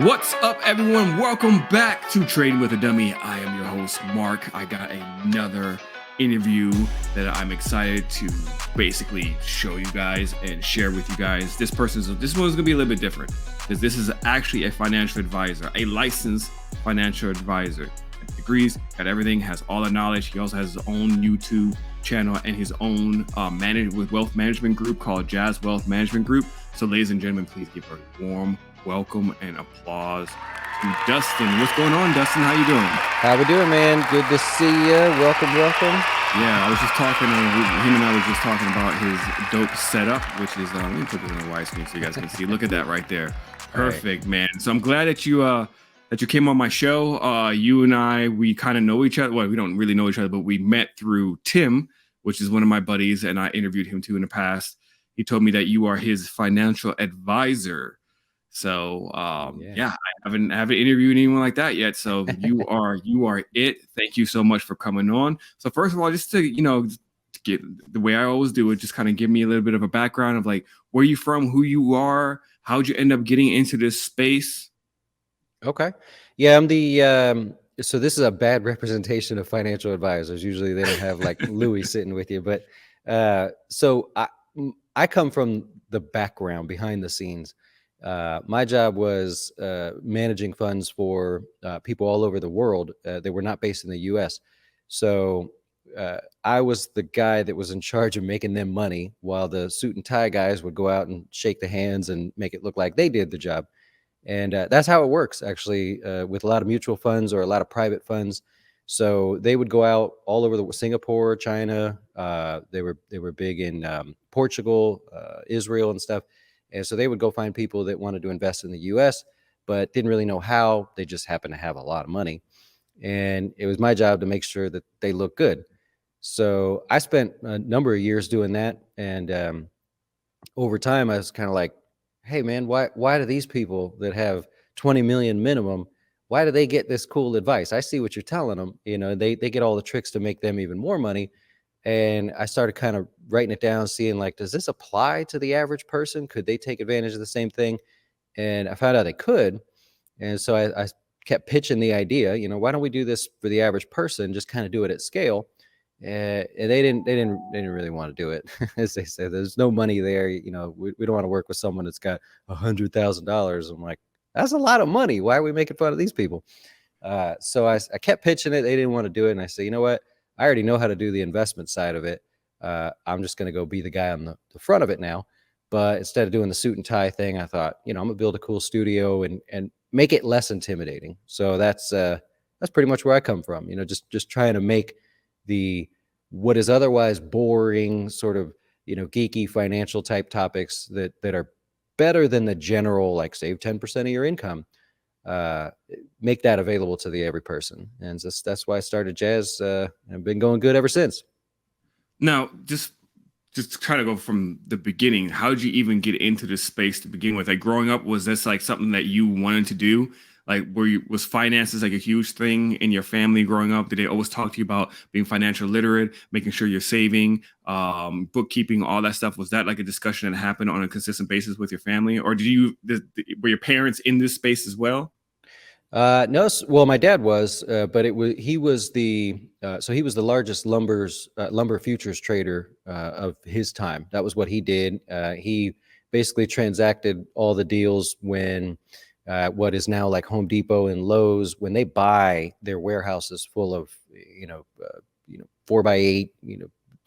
What's up, everyone? Welcome back to Trading with a Dummy. I am your host, Mark. I got another interview that I'm excited to basically show you guys and share with you guys. This one's going to be a little bit different because this is actually a financial advisor, a licensed financial advisor. Got degrees, got everything, has all the knowledge. He also has his own YouTube channel and his own wealth management group called Jazz Wealth Management Group. So, ladies and gentlemen, please give a warm welcome and applause to Dustin. What's going on, Dustin? How you doing? How we doing, man? Good to see you. Welcome. Yeah, I was just talking, him and I was just talking about his dope setup, which is, let me put this on the widescreen so you guys can see. Look at that right there. Perfect, man. So I'm glad that you came on my show. You and I, we kind of know each other. Well, we don't really know each other, but we met through Tim, which is one of my buddies, and I interviewed him too in the past. He told me that you are his financial advisor. So yeah, I haven't interviewed anyone like that yet. So you are it. Thank you so much for coming on. So first of all, just to get the way I always do it, just kind of give me a little bit of a background of like where you from, who you are, how'd you end up getting into this space? Okay. Yeah, I'm the so this is a bad representation of financial advisors. Usually they don't have like Louis sitting with you, but so I come from the background, behind the scenes. My job was managing funds for people all over the world. They were not based in the U.S. So I was the guy that was in charge of making them money while the suit and tie guys would go out and shake the hands and make it look like they did the job. And that's how it works, actually, with a lot of mutual funds or a lot of private funds. So they would go out all over Singapore, China. They were big in Portugal, Israel and stuff. And so they would go find people that wanted to invest in the U.S., but didn't really know how. They just happened to have a lot of money. And it was my job to make sure that they look good. So I spent a number of years doing that. And over time, I was kind of like, hey, man, why do these people that have 20 million minimum, why do they get this cool advice? I see what you're telling them. They get all the tricks to make them even more money. And I started kind of writing it down, seeing like, does this apply to the average person? Could they take advantage of the same thing? And I found out they could. And so I kept pitching the idea, why don't we do this for the average person? Just kind of do it at scale. And they didn't really want to do it. As they say, there's no money there. We don't want to work with someone that's got $100,000. I'm like, that's a lot of money. Why are we making fun of these people? So I kept pitching it. They didn't want to do it. And I said, you know what? I already know how to do the investment side of it. I'm just going to go be the guy on the front of it now. But instead of doing the suit and tie thing, I thought, I'm going to build a cool studio and make it less intimidating. So that's pretty much where I come from. Just trying to make what is otherwise boring, sort of, geeky financial type topics that are better than the general, like save 10% of your income. Make that available to the every person. And that's why I started Jazz, and been going good ever since. Now, just try to go from the beginning. How did you even get into this space to begin with? Like growing up, was this like something that you wanted to do? Like, was finances like a huge thing in your family growing up? Did they always talk to you about being financial literate, making sure you're saving, bookkeeping, all that stuff? Was that like a discussion that happened on a consistent basis with your family? Or were your parents in this space as well? No. Well, my dad was, but he was the largest lumber futures trader of his time. That was what he did. He basically transacted all the deals when what is now like Home Depot and Lowe's, when they buy their warehouses full of 4x8,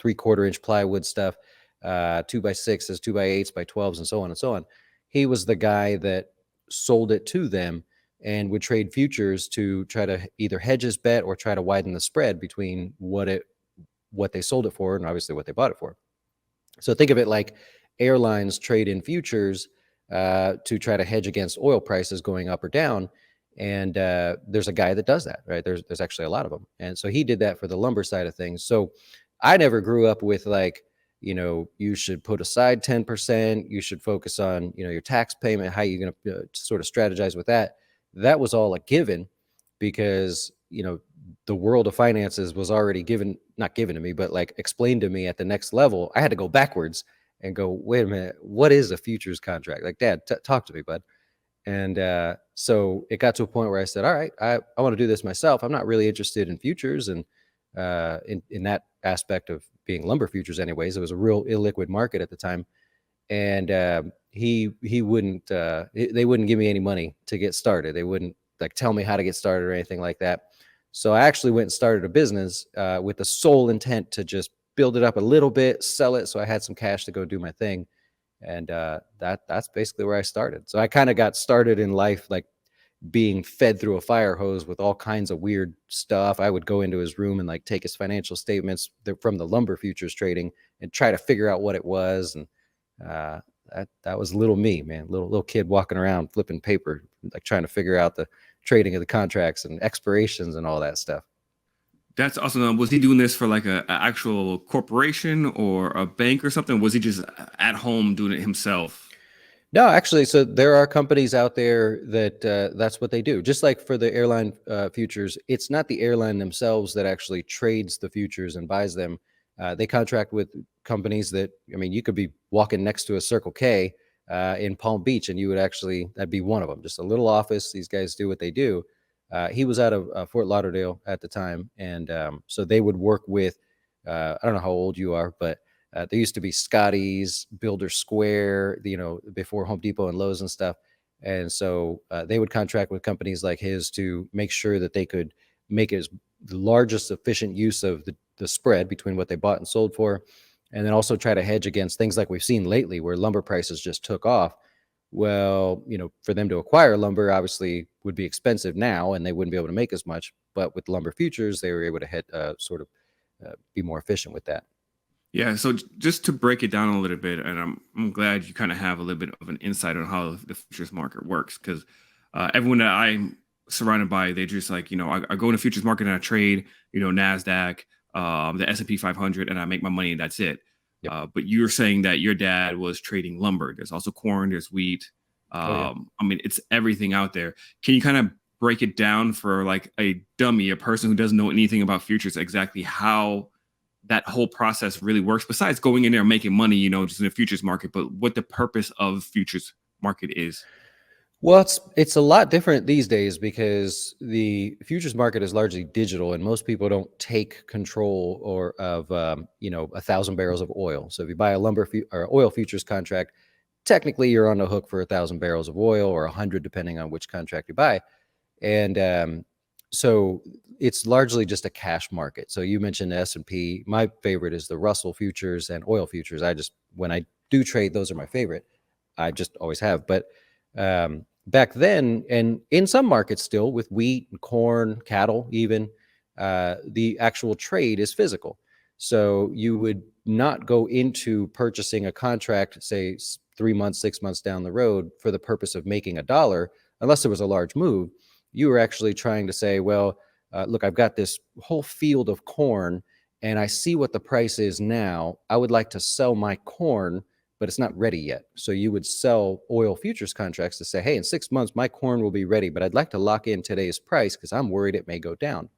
3/4 inch plywood stuff, 2x6s, 2x8s, by 12s, and so on and so on. He was the guy that sold it to them and would trade futures to try to either hedge his bet or try to widen the spread between what they sold it for and obviously what they bought it for. So think of it like airlines trade in futures to try to hedge against oil prices going up or down. And there's a guy that does that, right? There's actually a lot of them. And so he did that for the lumber side of things. So I never grew up with like, you should put aside 10%, you should focus on, your tax payment, how you're going to sort of strategize with that. That was all a given because, the world of finances was already not given to me, but like explained to me at the next level. I had to go backwards and go, wait a minute, what is a futures contract? Like, Dad, talk to me, bud. And so it got to a point where I said, all right, I want to do this myself. I'm not really interested in futures and in that aspect of being lumber futures anyways. It was a real illiquid market at the time. And he wouldn't, they wouldn't give me any money to get started. They wouldn't like tell me how to get started or anything like that. So I actually went and started a business with the sole intent to just build it up a little bit, sell it. So I had some cash to go do my thing. And that's basically where I started. So I kind of got started in life like being fed through a fire hose with all kinds of weird stuff. I would go into his room and like take his financial statements from the lumber futures trading and try to figure out what it was. And that was little me, man, little kid walking around flipping paper, like trying to figure out the trading of the contracts and expirations and all that stuff. That's awesome. Was he doing this for like a actual corporation or a bank or something? Was he just at home doing it himself? No, actually, so there are companies out there that that's what they do. Just like for the airline futures, it's not the airline themselves that actually trades the futures and buys them. They contract with companies that, I mean, you could be walking next to a Circle K in Palm Beach, and you would actually, that'd be one of them. Just a little office. These guys do what they do. He was out of Fort Lauderdale at the time, and so they would work with. I don't know how old you are, but there used to be Scotty's, Builder Square, before Home Depot and Lowe's and stuff. And so they would contract with companies like his to make sure that they could make as the largest efficient use of the spread between what they bought and sold for. And then also try to hedge against things like we've seen lately where lumber prices just took off. Well, for them to acquire lumber obviously would be expensive now and they wouldn't be able to make as much. But with lumber futures, they were able to be more efficient with that. Yeah, so just to break it down a little bit, and I'm glad you kind of have a little bit of an insight on how the futures market works, because everyone that I'm surrounded by, they just like, I go in the futures market and I trade, NASDAQ, the S&P 500, and I make my money and that's it. Yep. But you're saying that your dad was trading lumber. There's also corn, there's wheat. I mean, it's everything out there. Can you kind of break it down for like a dummy, a person who doesn't know anything about futures, exactly how that whole process really works, besides going in there and making money, just in the futures market, but what the purpose of futures market is? Well, it's a lot different these days because the futures market is largely digital, and most people don't take control of 1,000 barrels of oil. So if you buy a lumber or oil futures contract, technically you're on the hook for 1,000 barrels of oil or 100, depending on which contract you buy. And so it's largely just a cash market. So you mentioned S&P. My favorite is the Russell futures and oil futures. When I do trade, those are my favorite. I just always have. But back then, and in some markets still, with wheat and corn, cattle even, the actual trade is physical. So you would not go into purchasing a contract, say 3 months, 6 months down the road for the purpose of making $1, unless there was a large move. You were actually trying to say, well, look, I've got this whole field of corn and I see what the price is now. I would like to sell my corn, but it's not ready yet. So you would sell oil futures contracts to say, hey, in 6 months, my corn will be ready, but I'd like to lock in today's price because I'm worried it may go down.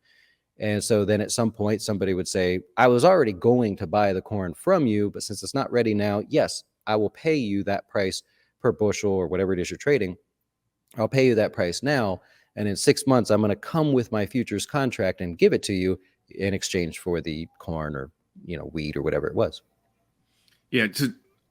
And so then at some point, somebody would say, I was already going to buy the corn from you, but since it's not ready now, yes, I will pay you that price per bushel or whatever it is you're trading. I'll pay you that price now. And in 6 months, I'm going to come with my futures contract and give it to you in exchange for the corn or, wheat or whatever it was. Yeah.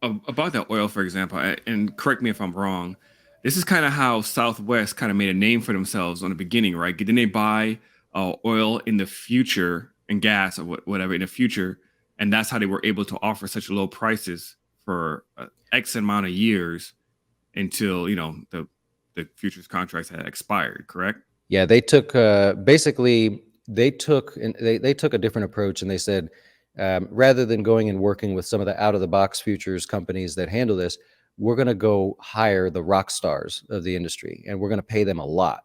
About that oil, for example, and correct me if I'm wrong, this is kind of how Southwest kind of made a name for themselves on the beginning, right? Didn't they buy oil in the future and gas or whatever in the future? And that's how they were able to offer such low prices for X amount of years until, the futures contracts had expired, correct? Yeah, they took they took a different approach, and they said rather than going and working with some of the out of the box futures companies that handle this, we're going to go hire the rock stars of the industry, and we're going to pay them a lot.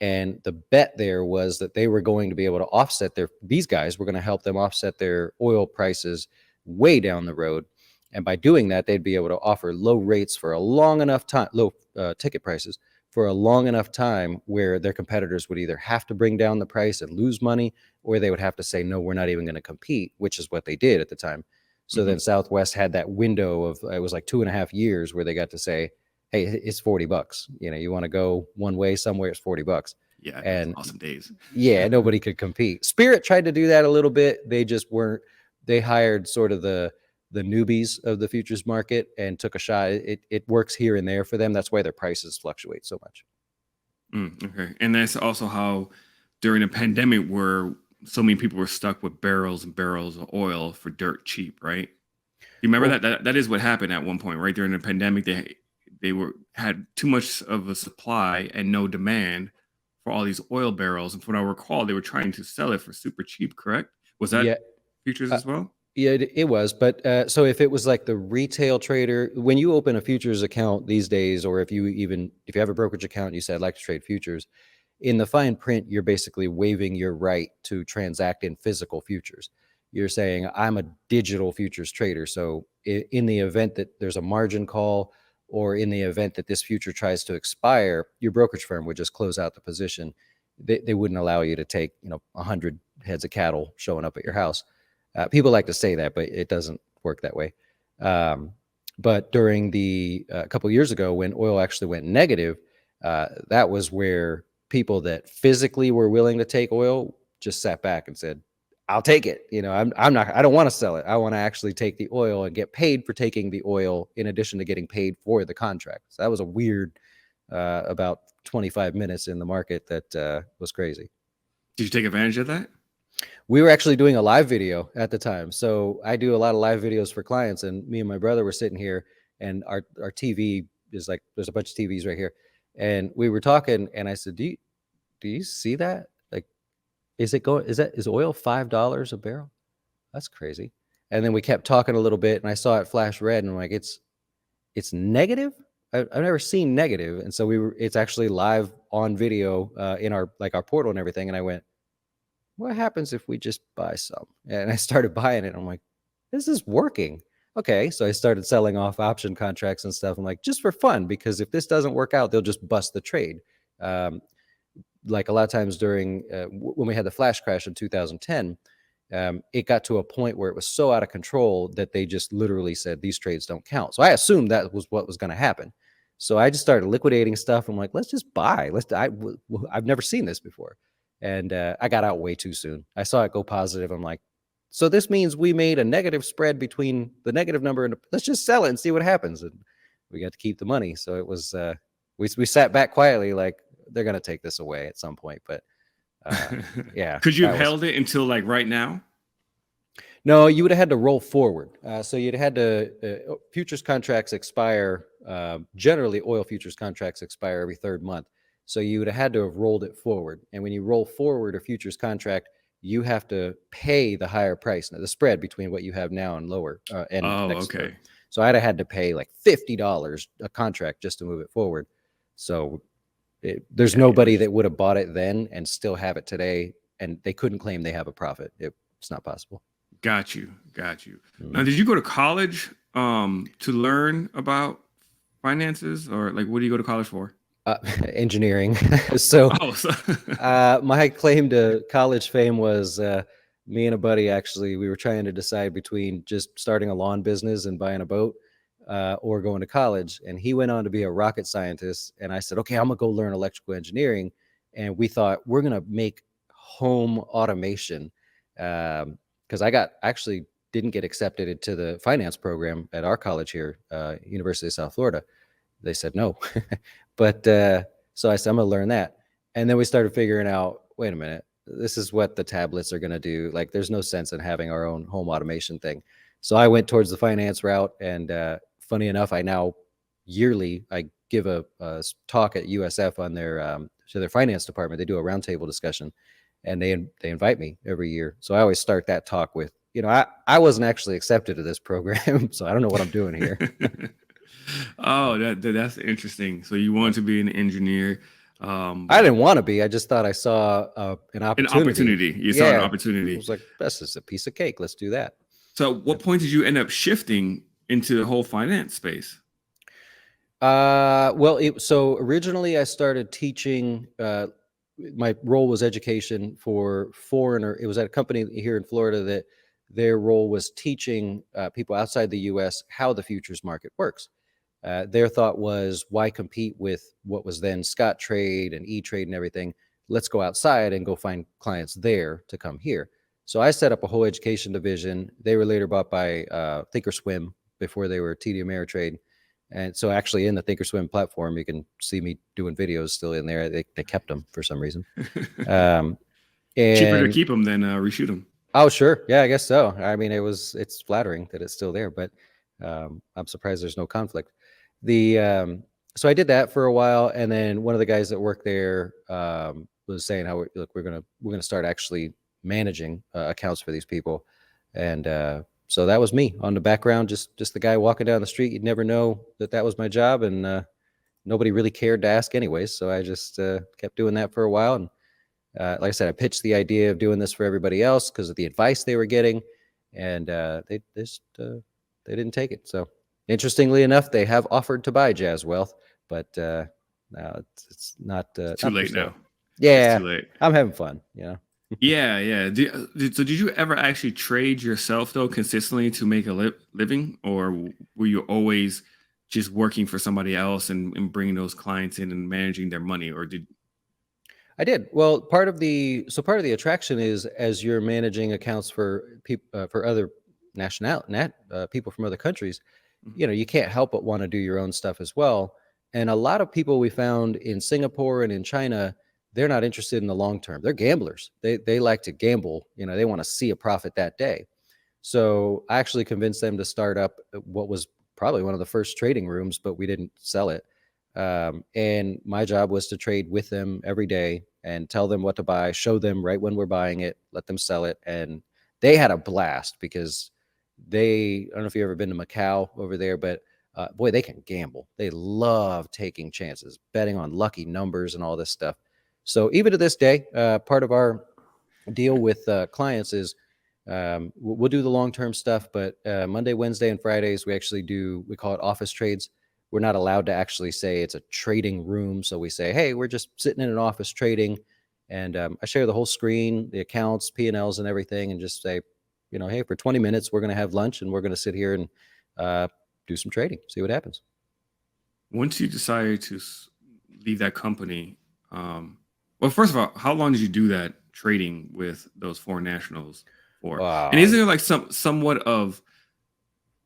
And the bet there was that they were going to be able to offset these guys were going to help them offset their oil prices way down the road. And by doing that, they'd be able to offer low rates for a long enough time, low ticket prices for a long enough time where their competitors would either have to bring down the price and lose money, or they would have to say, no, we're not even going to compete, which is what they did at the time. So then Southwest had that window of, it was like 2.5 years where they got to say, hey, it's $40. You want to go one way somewhere, it's $40. Yeah, it was And awesome days. yeah, nobody could compete. Spirit tried to do that a little bit. They just weren't. They hired sort of the newbies of the futures market and took a shot. It works here and there for them. That's why their prices fluctuate so much. Okay, and that's also how during the pandemic, where so many people were stuck with barrels and barrels of oil for dirt cheap, right? You remember Well, that is what happened at one point, right? During the pandemic, they had too much of a supply and no demand for all these oil barrels. And from what I recall, they were trying to sell it for super cheap, correct? Was that yeah, futures uh, as well? yeah, it was. But so if it was like the retail trader, when you open a futures account these days, or if you have a brokerage account, and you said I'd like to trade futures, in the fine print, you're basically waiving your right to transact in physical futures. You're saying, I'm a digital futures trader. So in the event that there's a margin call, or in the event that this future tries to expire, your brokerage firm would just close out the position. They wouldn't allow you to take 100 heads of cattle showing up at your house. People like to say that, but it doesn't work that way. But during the a couple of years ago, when oil actually went negative, that was where people that physically were willing to take oil just sat back and said, I'll take it. I don't want to sell it. I want to actually take the oil and get paid for taking the oil in addition to getting paid for the contract. So that was a weird, about 25 minutes in the market that was crazy. Did you take advantage of that? We were actually doing a live video at the time. So I do a lot of live videos for clients, and me and my brother were sitting here, and our TV is like, there's a bunch of TVs right here. And we were talking, and I said, do you see that? Like, is oil $5 a barrel? That's crazy. And then we kept talking a little bit, and I saw it flash red, and I'm like, it's negative. I've never seen negative. And so it's actually live on video in our portal and everything. And I went, what happens if we just buy some? And I started buying it. I'm like, this is working. Okay. So I started selling off option contracts and stuff. I'm like, just for fun, because if this doesn't work out, they'll just bust the trade. Like a lot of times during when we had the flash crash in 2010, it got to a point where it was so out of control that they just literally said these trades don't count. So I assumed that was what was going to happen. So I just started liquidating stuff. I'm like, let's just buy. I've never seen this before. And I got out way too soon. I saw it go positive. I'm like, so this means we made a negative spread between the negative number and let's just sell it and see what happens. And we got to keep the money. So it was, we sat back quietly, like they're going to take this away at some point. But yeah. Could you have held it until like right now? No, you would have had to roll forward. So you'd had to, futures contracts expire, generally oil futures contracts expire every third month. So you would have had to have rolled it forward. And when you roll forward a futures contract, you have to pay the higher price, the spread between what you have now and lower. Okay. So I'd have had to pay like $50 a contract just to move it forward. So there's nobody that would have bought it then and still have it today, and they couldn't claim they have a profit. It's not possible. Got you. Now, did you go to college to learn about finances, or like what do you go to college for? Engineering. So my claim to college fame was me and a buddy, actually, we were trying to decide between just starting a lawn business and buying a boat or going to college. And he went on to be a rocket scientist. And I said, okay, I'm going to go learn electrical engineering. And we thought we're going to make home automation because actually didn't get accepted into the finance program at our college here, University of South Florida. They said no. But so I said, I'm going to learn that. And then we started figuring out, wait a minute, this is what the tablets are going to do. Like, there's no sense in having our own home automation thing. So I went towards the finance route. And funny enough, I now yearly, I give a talk at USF on their finance department. They do a roundtable discussion, and they invite me every year. So I always start that talk with, I wasn't actually accepted to this program, so I don't know what I'm doing here. Oh, that's interesting. So you wanted to be an engineer. I didn't want to be. I just thought I saw an opportunity. An opportunity. You saw an opportunity. I was like, this is a piece of cake. Let's do that. So what point did you end up shifting into the whole finance space? So originally I started teaching. My role was education for foreigner. It was at a company here in Florida that their role was teaching people outside the U.S. how the futures market works. Their thought was, why compete with what was then Scottrade and E-Trade and everything? Let's go outside and go find clients there to come here. So I set up a whole education division. They were later bought by Thinkorswim before they were TD Ameritrade. And so actually in the Thinkorswim platform, you can see me doing videos still in there. They kept them for some reason. Cheaper to keep them than reshoot them. Oh, sure. Yeah, I guess so. I mean, it's flattering that it's still there, but I'm surprised there's no conflict. So I did that for a while, and then one of the guys that worked there was saying how we're gonna start actually managing accounts for these people, and so that was me on the background, just the guy walking down the street. You'd never know that was my job, and nobody really cared to ask anyways. So I just kept doing that for a while, and like I said, I pitched the idea of doing this for everybody else because of the advice they were getting, and they didn't take it. So interestingly enough, they have offered to buy Jazz Wealth, but no, it's not too late now. Yeah, it's too late. I'm having fun. Yeah. So did you ever actually trade yourself though consistently to make a living, or were you always just working for somebody else and bringing those clients in and managing their money, or did? I did. Well, part of the attraction is as you're managing accounts for people for other people from other countries, you can't help but want to do your own stuff as well. And a lot of people we found in Singapore and in China, they're not interested in the long term. They're gamblers. They like to gamble. They want to see a profit that day. So I actually convinced them to start up what was probably one of the first trading rooms, but we didn't sell it. And my job was to trade with them every day and tell them what to buy, show them right when we're buying it, let them sell it. And they had a blast because I don't know if you've ever been to Macau over there, but boy, they can gamble. They love taking chances, betting on lucky numbers and all this stuff. So even to this day, part of our deal with clients is we'll do the long-term stuff, but Monday, Wednesday, and Fridays, we call it office trades. We're not allowed to actually say it's a trading room. So we say, hey, we're just sitting in an office trading. And I share the whole screen, the accounts, P&Ls and everything, and just say, hey, for 20 minutes, we're going to have lunch and we're going to sit here and do some trading, see what happens. Once you decided to leave that company, well, first of all, how long did you do that trading with those foreign nationals for? And isn't there like somewhat of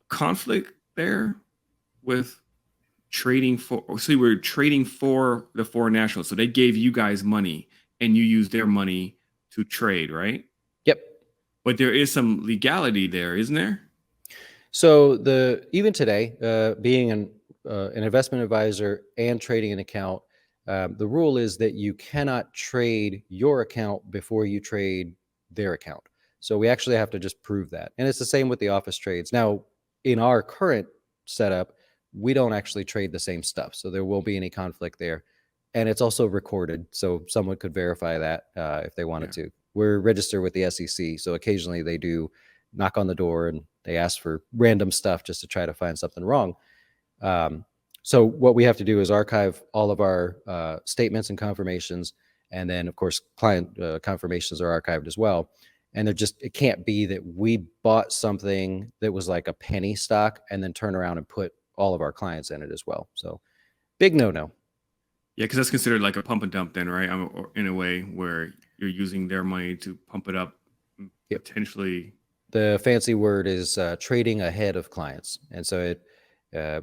conflict there with trading for? So you were trading for the foreign nationals, so they gave you guys money and you used their money to trade, right? Yep. But there is some legality there, isn't there? So even today, being an investment advisor and trading an account, the rule is that you cannot trade your account before you trade their account. So we actually have to just prove that. And it's the same with the office trades. Now, in our current setup, we don't actually trade the same stuff. So there won't be any conflict there. And it's also recorded. So someone could verify that if they wanted to. We're registered with the SEC. So occasionally they do knock on the door and they ask for random stuff just to try to find something wrong. So what we have to do is archive all of our statements and confirmations. And then, of course, client confirmations are archived as well. And it can't be that we bought something that was like a penny stock and then turn around and put all of our clients in it as well. So big no-no. Yeah, because that's considered like a pump and dump then, right? Or in a way where you're using their money to pump it up, potentially. The fancy word is trading ahead of clients. And so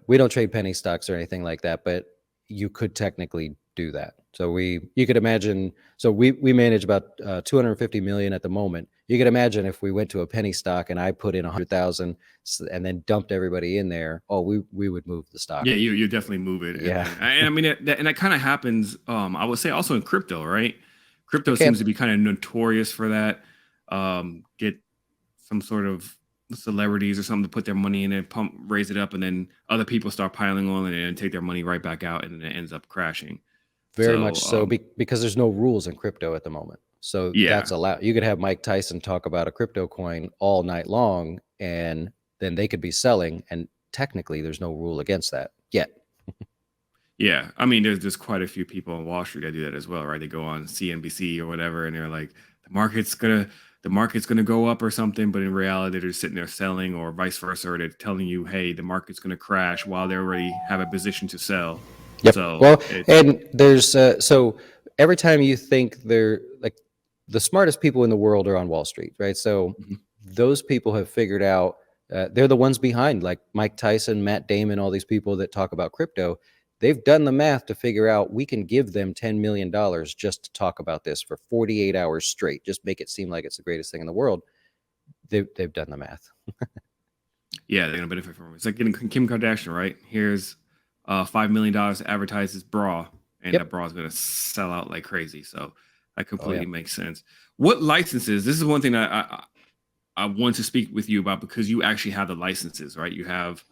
we don't trade penny stocks or anything like that, but you could technically do that. So you could imagine, so we manage about 250 million at the moment. You could imagine if we went to a penny stock and I put in 100,000 and then dumped everybody in there, we would move the stock. Yeah, you definitely move it. Yeah. And I mean, that kind of happens, I would say also in crypto, right? Crypto seems to be kind of notorious for that. Get some sort of celebrities or something to put their money in it, raise it up, and then other people start piling on it and take their money right back out, and then it ends up crashing. Very much so, because there's no rules in crypto at the moment. So that's allowed. You could have Mike Tyson talk about a crypto coin all night long, and then they could be selling, and technically there's no rule against that yet. Yeah, I mean, there's quite a few people on Wall Street that do that as well, right? They go on CNBC or whatever, and they're like, the market's gonna the market's going to go up or something, but in reality, they're just sitting there selling, or vice versa, or they're telling you, hey, the market's going to crash while they already have a position to sell. Yep. So Well, it's and there's so every time you think they're like the smartest people in the world are on Wall Street, right? So mhm. those people have figured out they're the ones behind, like Mike Tyson, Matt Damon, all these people that talk about crypto. They've done the math to figure out we can give them $10 million just to talk about this for 48 hours straight. Just make it seem like it's the greatest thing in the world. They've done the math. Yeah, they're gonna benefit from it. It's like getting Kim Kardashian, right? Here's $5 million to advertise this bra, and Yep. that bra is gonna sell out like crazy. So that Oh yeah. completely makes sense. What licenses? This is one thing that I want to speak with you about, because you actually have the licenses, right? You have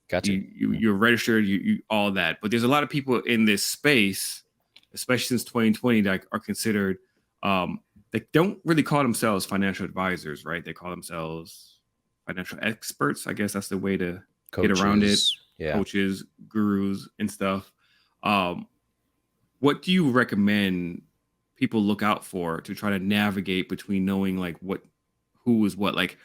Gotcha. you're registered, you all that. But there's a lot of people in this space, especially since 2020, that are considered they don't really call themselves financial advisors, right? They call themselves financial experts. I guess that's the way to get around it. Coaches. Yeah. Coaches, gurus, and stuff. Um, what do you recommend people look out for to try to navigate between knowing like who is what? Like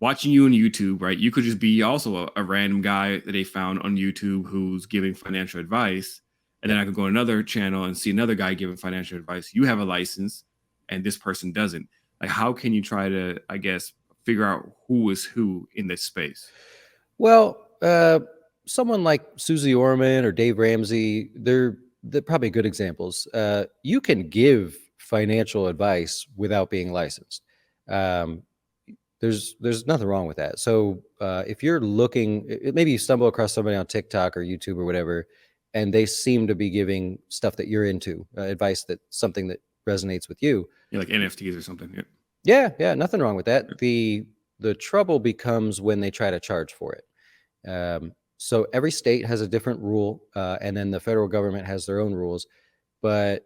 watching you on YouTube, right? You could just be also a random guy that they found on YouTube who's giving financial advice. And then I could go on another channel and see another guy giving financial advice. You have a license and this person doesn't. Like, how can you try to, I guess, figure out who is who in this space? Well, someone like Susie Orman or Dave Ramsey, they're probably good examples. You can give financial advice without being licensed. Um, there's nothing wrong with that. So if you're looking, maybe you stumble across somebody on TikTok or YouTube or whatever, and they seem to be giving stuff that you're into, advice that something that resonates with you. Yeah, like NFTs or something. Yeah. Yeah, nothing wrong with that. The trouble becomes when they try to charge for it. So every state has a different rule, and then the federal government has their own rules. But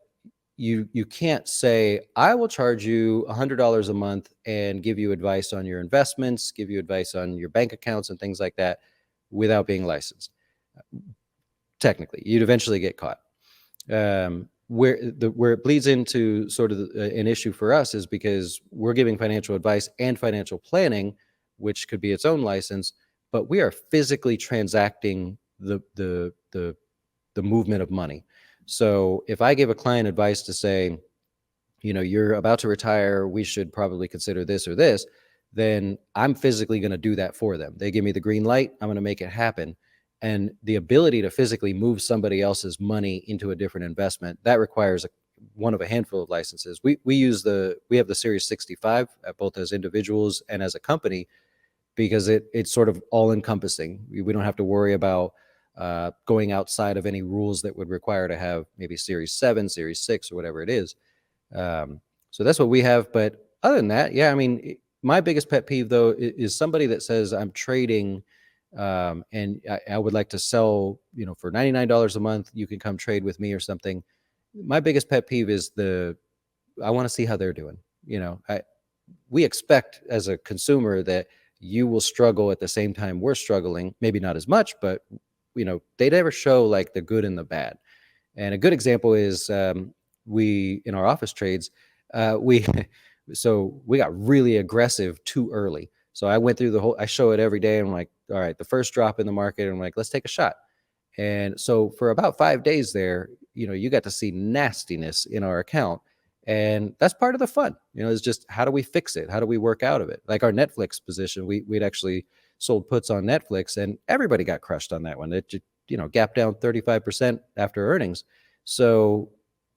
you can't say I will charge you $100 a month and give you advice on your investments, give you advice on your bank accounts and things like that without being licensed. Technically, you'd eventually get caught. Where it bleeds into sort of an issue for us is because we're giving financial advice and financial planning, which could be its own license, but we are physically transacting the movement of money. So if I give a client advice to say, you're about to retire, we should probably consider this or this, then I'm physically going to do that for them. They give me the green light, I'm going to make it happen. And the ability to physically move somebody else's money into a different investment, that requires one of a handful of licenses. We have the Series 65 both as individuals and as a company, because it's sort of all encompassing. We don't have to worry about going outside of any rules that would require to have maybe Series 7, Series 6, or whatever it is. So that's what we have. But other than that, yeah, I mean, my biggest pet peeve, though, is somebody that says I'm trading and I would like to sell, for $99 a month, you can come trade with me or something. My biggest pet peeve is I want to see how they're doing. We expect as a consumer that you will struggle at the same time we're struggling, maybe not as much, but they never show like the good and the bad. And a good example is we in our office trades, we so we got really aggressive too early. So I went through I show it every day. And I'm like, all right, the first drop in the market, I'm like, let's take a shot. And so for about 5 days there, you got to see nastiness in our account. And that's part of the fun, is just how do we fix it? How do we work out of it? Like our Netflix position, we'd actually sold puts on Netflix and everybody got crushed on that one. It just, gapped down 35% after earnings. So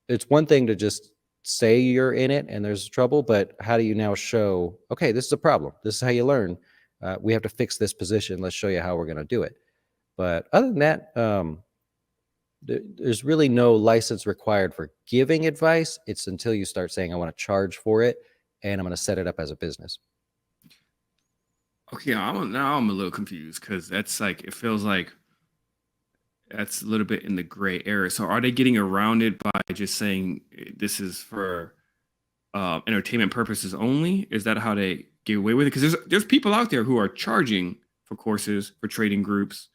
it's one thing to just say you're in it and there's trouble, but how do you now show, okay, this is a problem. This is how you learn. We have to fix this position. Let's show you how we're going to do it. But other than that, there's really no license required for giving advice. It's until you start saying, I want to charge for it and I'm going to set it up as a business. Okay, now I'm a little confused, because that's like, it feels like that's a little bit in the gray area. So are they getting around it by just saying this is for entertainment purposes only? Is that how they get away with it? Because there's people out there who are charging for courses, for trading groups,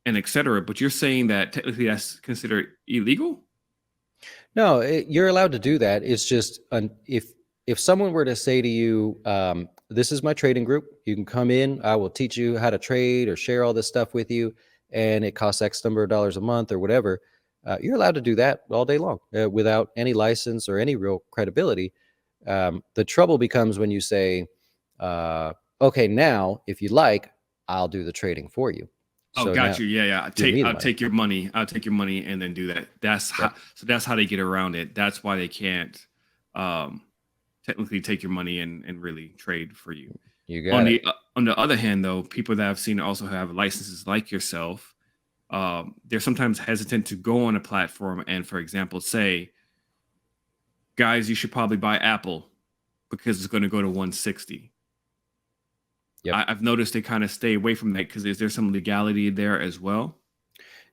and etc. But you're saying that technically that's considered illegal? No, you're allowed to do that. It's just if if someone were to say to you, this is my trading group, you can come in, I will teach you how to trade or share all this stuff with you, and it costs X number of dollars a month or whatever, you're allowed to do that all day long without any license or any real credibility. The trouble becomes when you say, okay, now if you like, I'll do the trading for you. Oh, So got now you. Yeah. I'll take your money. I'll take your money and then do that. So that's how they get around it. That's why they can't technically take your money and really trade for you. You got it. On the other hand, though, people that I've seen also have licenses like yourself. They're sometimes hesitant to go on a platform and, for example, say, guys, you should probably buy Apple because it's going to go to 160. Yep. I've noticed they kind of stay away from that because is there some legality there as well?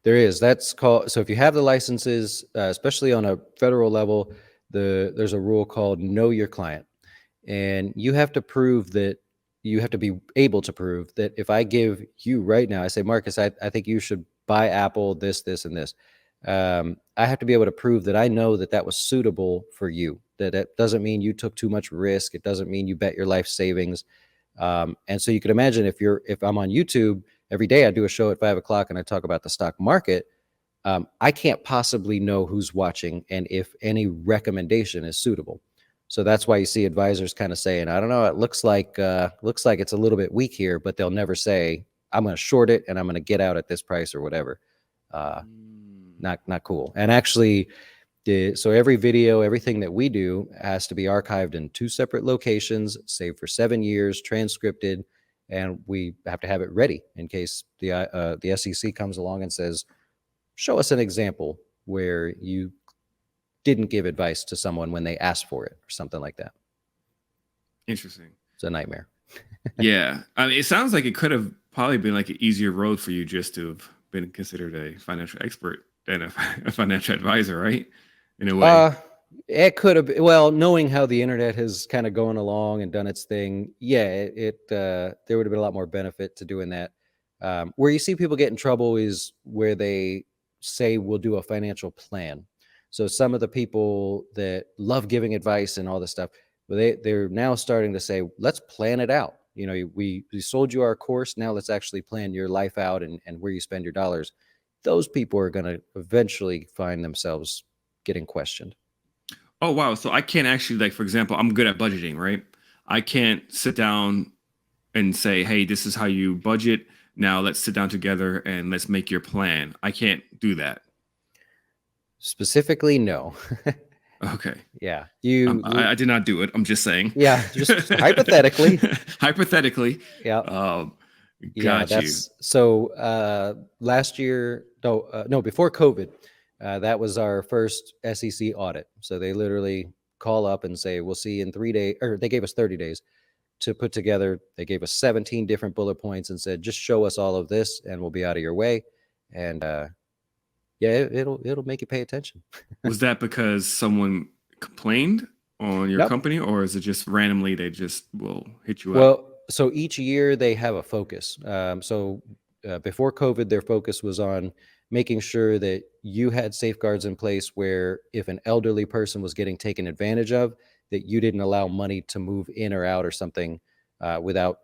There is. That's called, so if you have the licenses, especially on a federal level, there's a rule called know your client. And you have to prove that, you have to be able to prove that if I give you right now, I say, Marcus, I think you should buy Apple, this, and this. I have to be able to prove that I know that that was suitable for you. That doesn't mean you took too much risk. It doesn't mean you bet your life savings. And so you can imagine if I'm on YouTube every day, I do a show at 5 o'clock and I talk about the stock market. I can't possibly know who's watching and if any recommendation is suitable. So that's why you see advisors kind of saying, I don't know, it looks like it's a little bit weak here, but they'll never say, I'm going to short it and I'm going to get out at this price or whatever. Not cool. And actually, so every video, everything that we do has to be archived in 2 separate locations, saved for 7 years, transcripted, and we have to have it ready in case the SEC comes along and says, show us an example where you didn't give advice to someone when they asked for it or something like that. Interesting. It's a nightmare. Yeah. I mean, it sounds like it could have probably been like an easier road for you just to have been considered a financial expert than a financial advisor, right? In a way. It could have, well, knowing how the internet has kind of gone along and done its thing. Yeah, there would have been a lot more benefit to doing that. Where you see people get in trouble is where they say we'll do a financial plan. So some of the people that love giving advice and all this stuff, they're now starting to say, let's plan it out. You know, we sold you our course. Now let's actually plan your life out and where you spend your dollars. Those people are going to eventually find themselves getting questioned. Oh, wow. So I can't actually, like, for example, I'm good at budgeting, right? I can't sit down and say, hey, this is how you budget. Now let's sit down together and let's make your plan. I can't do that. Specifically, no. Okay. Yeah. I did not do it. I'm just saying. Yeah. Just hypothetically. Hypothetically. Yeah. Got you. So last year, before COVID, that was our first SEC audit. So they literally call up and say, we'll see you in 3 days, or they gave us 30 days to put together. They gave us 17 different bullet points and said, just show us all of this and we'll be out of your way. And it'll make you pay attention. Was that because someone complained on your company, or is it just randomly they just will hit you up? Well, so each year they have a focus. Before COVID, their focus was on making sure that you had safeguards in place where if an elderly person was getting taken advantage of, that you didn't allow money to move in or out or something without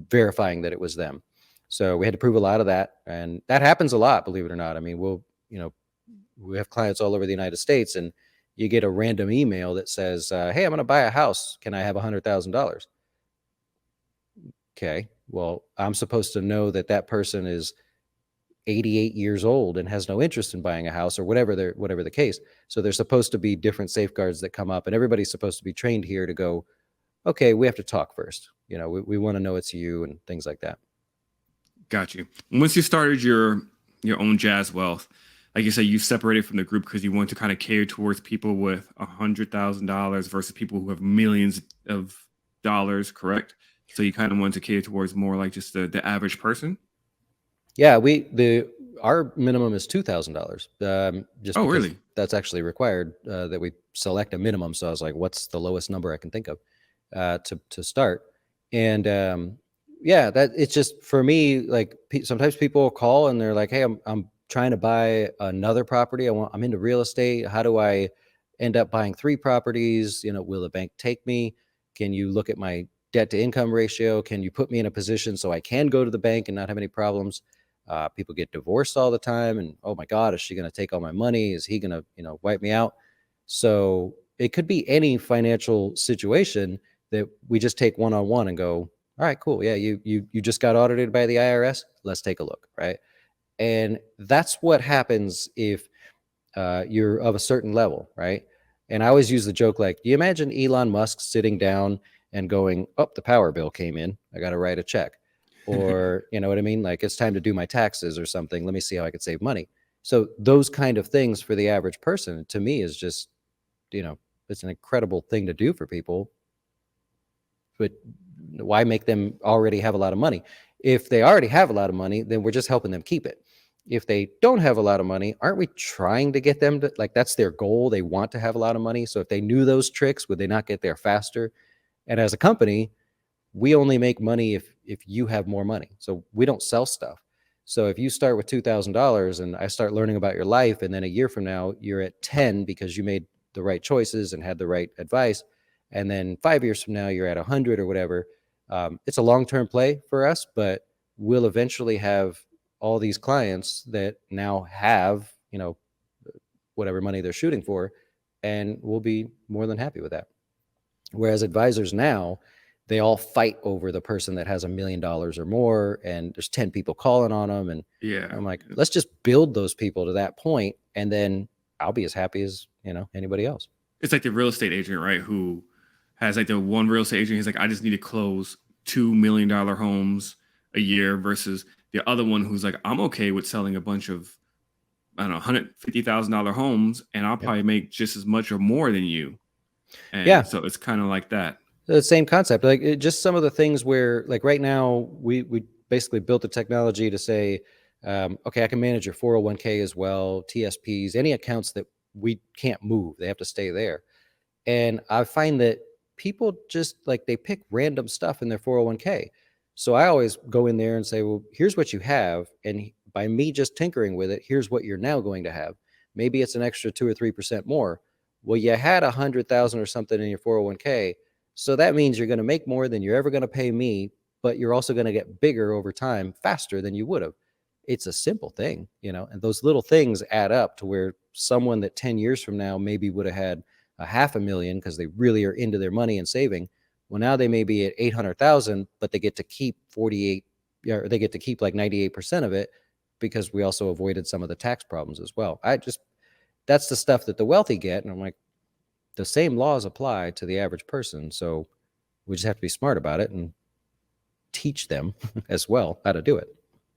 verifying that it was them. So we had to prove a lot of that. And that happens a lot, believe it or not. I mean, we have clients all over the United States and you get a random email that says, hey, I'm going to buy a house. Can I have $100,000? Okay. Well, I'm supposed to know that person is 88 years old and has no interest in buying a house or whatever the case. So there's supposed to be different safeguards that come up and everybody's supposed to be trained here to go, okay, we have to talk first. We want to know it's you and things like that. Got you. Once you started your own Jazz Wealth, like you said, you separated from the group because you want to kind of cater towards people with $100,000 versus people who have millions of dollars, correct? So you kind of want to cater towards more like just the average person? Yeah, our minimum is $2,000. Really? That's actually required that we select a minimum. So I was like, what's the lowest number I can think of to start? And that it's just for me. Like sometimes people call and they're like, hey, I'm trying to buy another property. I'm into real estate. How do I end up buying 3 properties, will the bank take me? Can you look at my debt to income ratio? Can you put me in a position so I can go to the bank and not have any problems? People get divorced all the time, and oh my God, is she going to take all my money? Is he going to, wipe me out? So it could be any financial situation that we just take one-on-one and go, all right, cool. Yeah, you just got audited by the IRS. Let's take a look, right? And that's what happens if you're of a certain level, right? And I always use the joke like, do you imagine Elon Musk sitting down and going, oh, the power bill came in. I got to write a check. Or, you know what I mean? Like, it's time to do my taxes or something. Let me see how I could save money. So those kind of things for the average person, to me, is just, it's an incredible thing to do for people. But why make them already have a lot of money? If they already have a lot of money, then we're just helping them keep it. If they don't have a lot of money, aren't we trying to get them to, like, that's their goal? They want to have a lot of money. So if they knew those tricks, would they not get there faster? And as a company, we only make money if you have more money. So we don't sell stuff. So if you start with $2,000 and I start learning about your life, and then a year from now you're at 10 because you made the right choices and had the right advice, and then 5 years from now you're at 100 or whatever, it's a long-term play for us, but we'll eventually have all these clients that now have, whatever money they're shooting for, and we'll be more than happy with that. Whereas advisors now, they all fight over the person that has $1 million or more, and there's 10 people calling on them. And Yeah, I'm like, let's just build those people to that point, and then I'll be as happy as, anybody else. it's like the real estate agent, right? Who has like the one real estate agent. He's like, I just need to close $2 million homes a year versus the other one who's like, I'm okay with selling a bunch of, I don't know, $150,000 homes, and I'll probably make just as much or more than you. And Yeah. so it's kind of like that. The same concept, like just some of the things where, like right now, we basically built the technology to say, okay, I can manage your 401k as well, TSPs, any accounts that we can't move, they have to stay there. And I find that people just like, they pick random stuff in their 401k. So I always go in there and say, well, here's what you have. And by me just tinkering with it, here's what you're now going to have. Maybe it's an extra 2 or 3% more. Well, you had 100,000 or something in your 401k. So that means you're going to make more than you're ever going to pay me, but you're also going to get bigger over time faster than you would have. It's a simple thing, and those little things add up to where someone that 10 years from now maybe would have had $500,000 because they really are into their money and saving. Well, now they may be at 800,000, but they get to keep 48, or they get to keep like 98% of it because we also avoided some of the tax problems as well. That's the stuff that the wealthy get. And I'm like, the same laws apply to the average person. So we just have to be smart about it and teach them as well how to do it.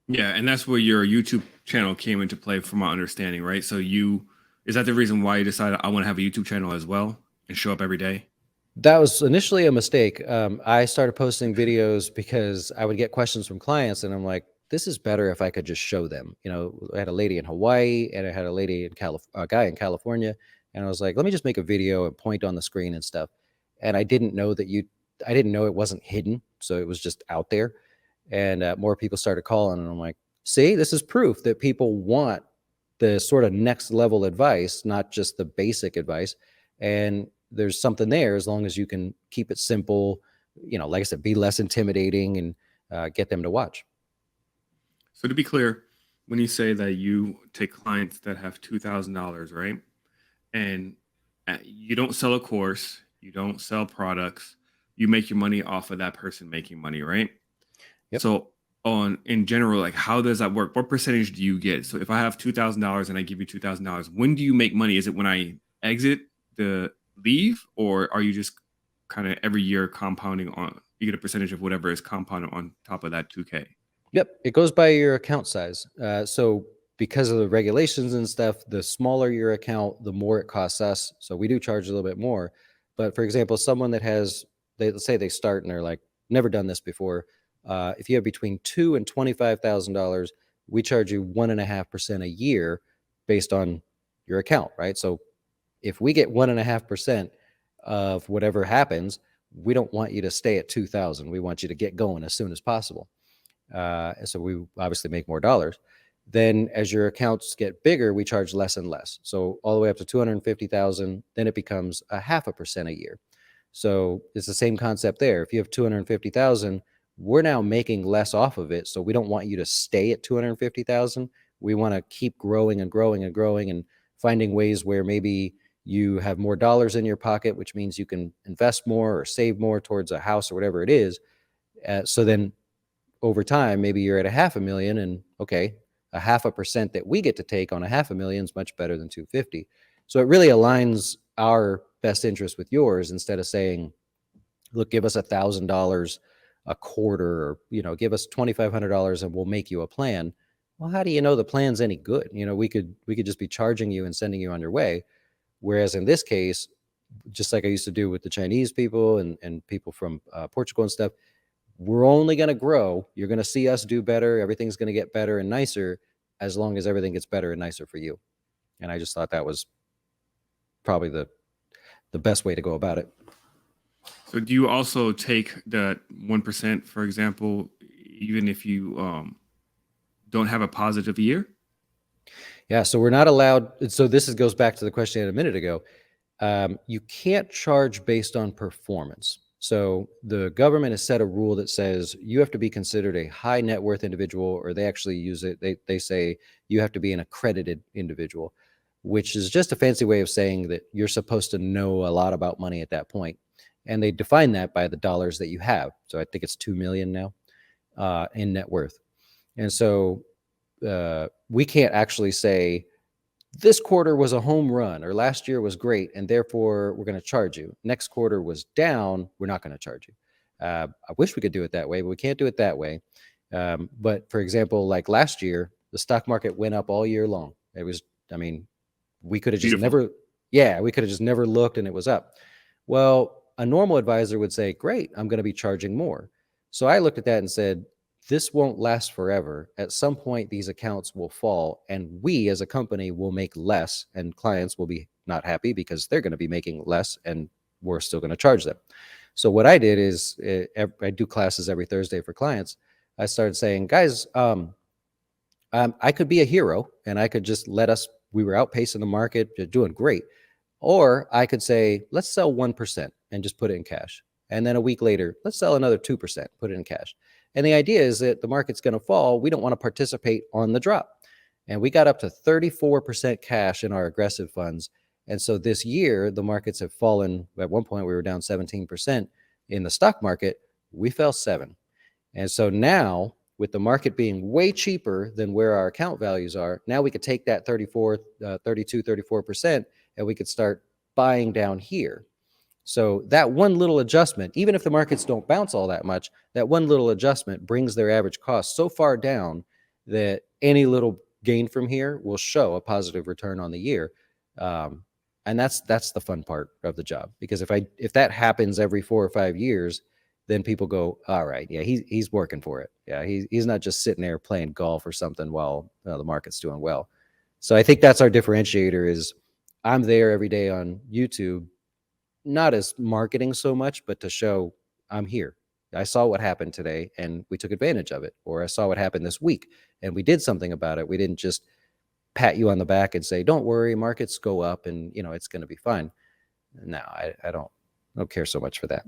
Yeah. And that's where your YouTube channel came into play from my understanding, right? So is that the reason why you decided I want to have a YouTube channel as well and show up every day? That was initially a mistake. I started posting videos because I would get questions from clients, and I'm like, this is better if I could just show them. I had a lady in Hawaii, and I had a guy in California, and I was like, let me just make a video and point on the screen and stuff. And I didn't know it wasn't hidden, so it was just out there. And more people started calling, and I'm like, see, this is proof that people want the sort of next level advice, not just the basic advice. And there's something there as long as you can keep it simple, like I said, be less intimidating, and get them to watch. So to be clear, when you say that you take clients that have $2,000, right? And you don't sell a course, you don't sell products, you make your money off of that person making money, right? Yep. So in general, like, how does that work? What percentage do you get? So if I have $2,000 and I give you $2,000, when do you make money? Is it when I exit the leave, or are you just kind of every year compounding on, you get a percentage of whatever is compounded on top of that 2K? Yep. It goes by your account size. So because of the regulations and stuff, the smaller your account, the more it costs us. So we do charge a little bit more. But for example, someone that let's say they start and they're like, never done this before. If you have between $2,000 and $25,000, we charge you 1.5% a year based on your account, right? So if we get 1.5% of whatever happens, we don't want you to stay at 2,000. We want you to get going as soon as possible. So we obviously make more dollars. Then as your accounts get bigger, we charge less and less. So all the way up to 250,000, then it becomes 0.5% a year. So it's the same concept there. If you have 250,000, we're now making less off of it. So we don't want you to stay at 250,000. We want to keep growing and growing and growing and finding ways where maybe you have more dollars in your pocket, which means you can invest more or save more towards a house or whatever it is. So then over time, maybe you're at 500,000 and okay, 0.5% that we get to take on 500,000 is much better than 250. So it really aligns our best interest with yours instead of saying, look, give us $1,000 a quarter, or, give us $2,500 and we'll make you a plan. Well, how do you know the plan's any good? We could just be charging you and sending you on your way. Whereas in this case, just like I used to do with the Chinese people and people from Portugal and stuff, we're only going to grow. You're going to see us do better. Everything's going to get better and nicer as long as everything gets better and nicer for you. And I just thought that was probably the best way to go about it. So do you also take the 1%, for example, even if you don't have a positive year? Yeah, so we're not allowed. So this goes back to the question a minute ago. You can't charge based on performance. So the government has set a rule that says you have to be considered a high net worth individual, or they actually use it. They say you have to be an accredited individual, which is just a fancy way of saying that you're supposed to know a lot about money at that point. And they define that by the dollars that you have. So I think it's 2 million now in net worth. And so we can't actually say this quarter was a home run or last year was great and therefore we're going to charge you. Next quarter was down, we're not going to charge you. I wish we could do it that way, but we can't do it that way. But for example, like last year, the stock market went up all year long. It was, we could have just we could have just never looked and it was up. Well, a normal advisor would say, great, I'm going to be charging more. So I looked at that and said, this won't last forever. At some point, these accounts will fall and we as a company will make less and clients will be not happy because they're going to be making less and we're still going to charge them. So what I did is I do classes every Thursday for clients. I started saying, guys, I could be a hero and I could just we were outpacing the market, doing great. Or I could say, let's sell 1% and just put it in cash. And then a week later, let's sell another 2%, put it in cash. And the idea is that the market's going to fall. We don't want to participate on the drop. And we got up to 34% cash in our aggressive funds. And so this year, the markets have fallen. At one point, we were down 17%. In the stock market, we fell 7%. And so now, with the market being way cheaper than where our account values are, now we could take that 34% and we could start buying down here. So that one little adjustment, even if the markets don't bounce all that much, that one little adjustment brings their average cost so far down that any little gain from here will show a positive return on the year. And that's the fun part of the job, because if that happens every 4 or 5 years, then people go, all right, yeah, he's working for it. Yeah, he's not just sitting there playing golf or something while the market's doing well. So I think that's our differentiator is I'm there every day on YouTube, not as marketing so much, but to show I'm here. I saw what happened today and we took advantage of it. Or I saw what happened this week and we did something about it. We didn't just pat you on the back and say, don't worry, markets go up and it's going to be fine. No, I don't care so much for that.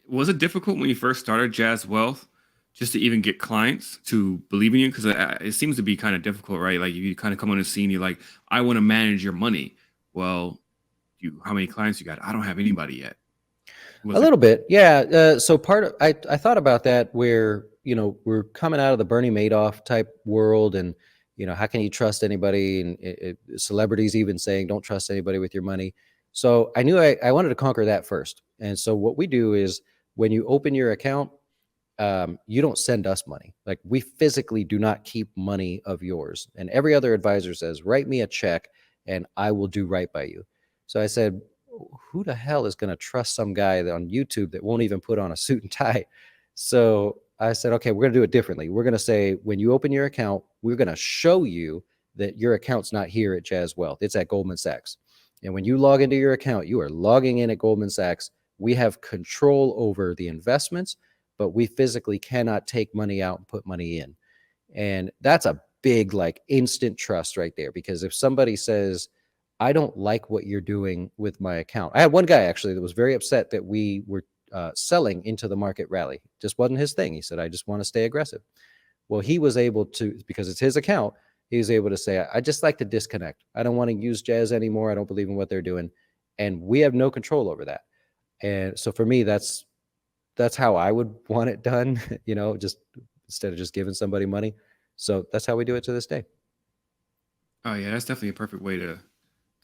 Was it difficult when you first started Jazz Wealth just to even get clients to believe in you? Because it seems to be kind of difficult, right? Like you kind of come on the scene, you're like, I want to manage your money. Well, how many clients you got? I don't have anybody yet. A little bit. Yeah. So I thought about that where, we're coming out of the Bernie Madoff type world and, how can you trust anybody? And celebrities even saying, don't trust anybody with your money. So I knew I wanted to conquer that first. And so what we do is when you open your account, you don't send us money. Like we physically do not keep money of yours. And every other advisor says, write me a check and I will do right by you. So I said, who the hell is going to trust some guy on YouTube that won't even put on a suit and tie? So I said, okay, we're going to do it differently. We're going to say, when you open your account, we're going to show you that your account's not here at Jazz Wealth. It's at Goldman Sachs. And when you log into your account, you are logging in at Goldman Sachs. We have control over the investments, but we physically cannot take money out and put money in. And that's a big, like instant trust right there. Because if somebody says, I don't like what you're doing with my account. I had one guy actually that was very upset that we were selling into the market rally. Just wasn't his thing. He said, I just want to stay aggressive. Well, he was able to, because it's his account, he was able to say, I just like to disconnect. I don't want to use Jazz anymore. I don't believe in what they're doing. And we have no control over that. And so for me, that's how I would want it done, just instead of just giving somebody money. So that's how we do it to this day. Oh yeah, that's definitely a perfect way to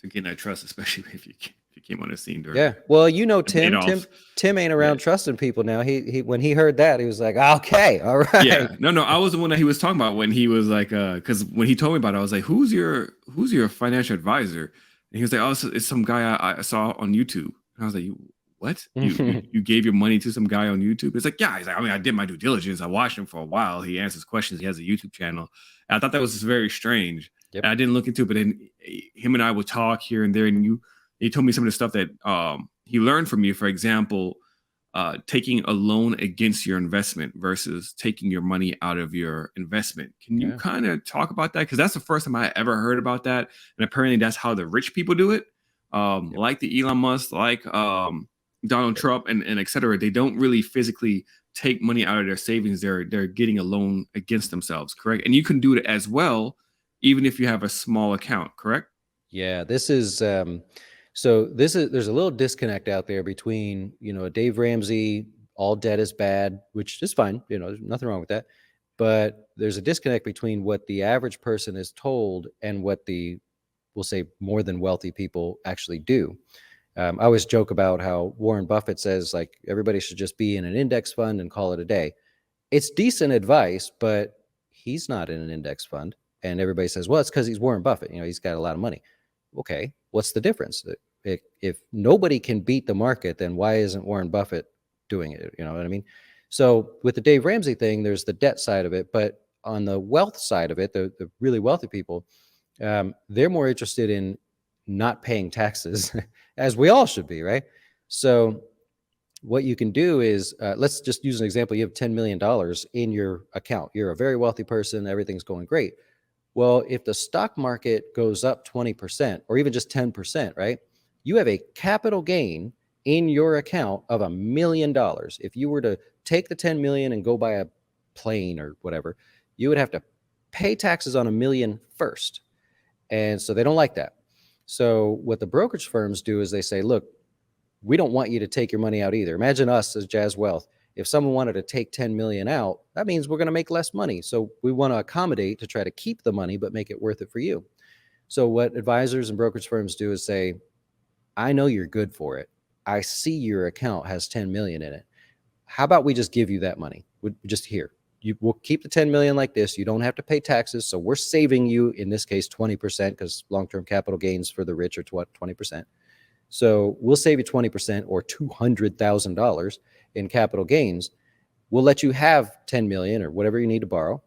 gain that trust, especially if you came on the scene during. Yeah. Well, Tim ain't around trusting people now. He when he heard that, he was like, okay, all right. Yeah. No, I was the one that he was talking about when he was like, because when he told me about it, I was like, who's your financial advisor? And he was like, oh, it's some guy I saw on YouTube. And I was like, what? You gave your money to some guy on YouTube? It's like, yeah. He's like, I did my due diligence. I watched him for a while. He answers questions. He has a YouTube channel. And I thought that was just very strange. Yep. And I didn't look into it, but then him and I would talk here and there, and he told me some of the stuff that he learned from you. For example, taking a loan against your investment versus taking your money out of your investment. Can you kind of talk about that? Because that's the first time I ever heard about that, and apparently that's how the rich people do it. Like the Elon Musk, like Donald Trump, and et cetera. They don't really physically take money out of their savings. They're getting a loan against themselves, correct? And you can do it as well, even if you have a small account, correct? Yeah, this is there's a little disconnect out there between, Dave Ramsey, all debt is bad, which is fine, there's nothing wrong with that. But there's a disconnect between what the average person is told and what we'll say more than wealthy people actually do. I always joke about how Warren Buffett says, like, everybody should just be in an index fund and call it a day. It's decent advice, but he's not in an index fund. And everybody says, well, it's because he's Warren Buffett. He's got a lot of money. Okay, what's the difference? If nobody can beat the market, then why isn't Warren Buffett doing it? You know what I mean? So with the Dave Ramsey thing, there's the debt side of it. But on the wealth side of it, the really wealthy people, they're more interested in not paying taxes, as we all should be, right? So what you can do is, let's just use an example. You have $10 million in your account. You're a very wealthy person. Everything's going great. Well, if the stock market goes up 20% or even just 10%, right? You have a capital gain in your account of $1 million. If you were to take the 10 million and go buy a plane or whatever, you would have to pay taxes on $1 million first. And so they don't like that. So what the brokerage firms do is they say, look, we don't want you to take your money out either. Imagine us as Jazz Wealth. If someone wanted to take 10 million out, that means we're going to make less money. So we want to accommodate to try to keep the money, but make it worth it for you. So what advisors and brokerage firms do is say, I know you're good for it. I see your account has 10 million in it. How about we just give you that money? Just here. We'll keep the 10 million like this. You don't have to pay taxes. So we're saving you, in this case, 20%, because long-term capital gains for the rich are 20%. So we'll save you 20% or $200,000 in capital gains. We'll let you have 10 million or whatever you need to borrow.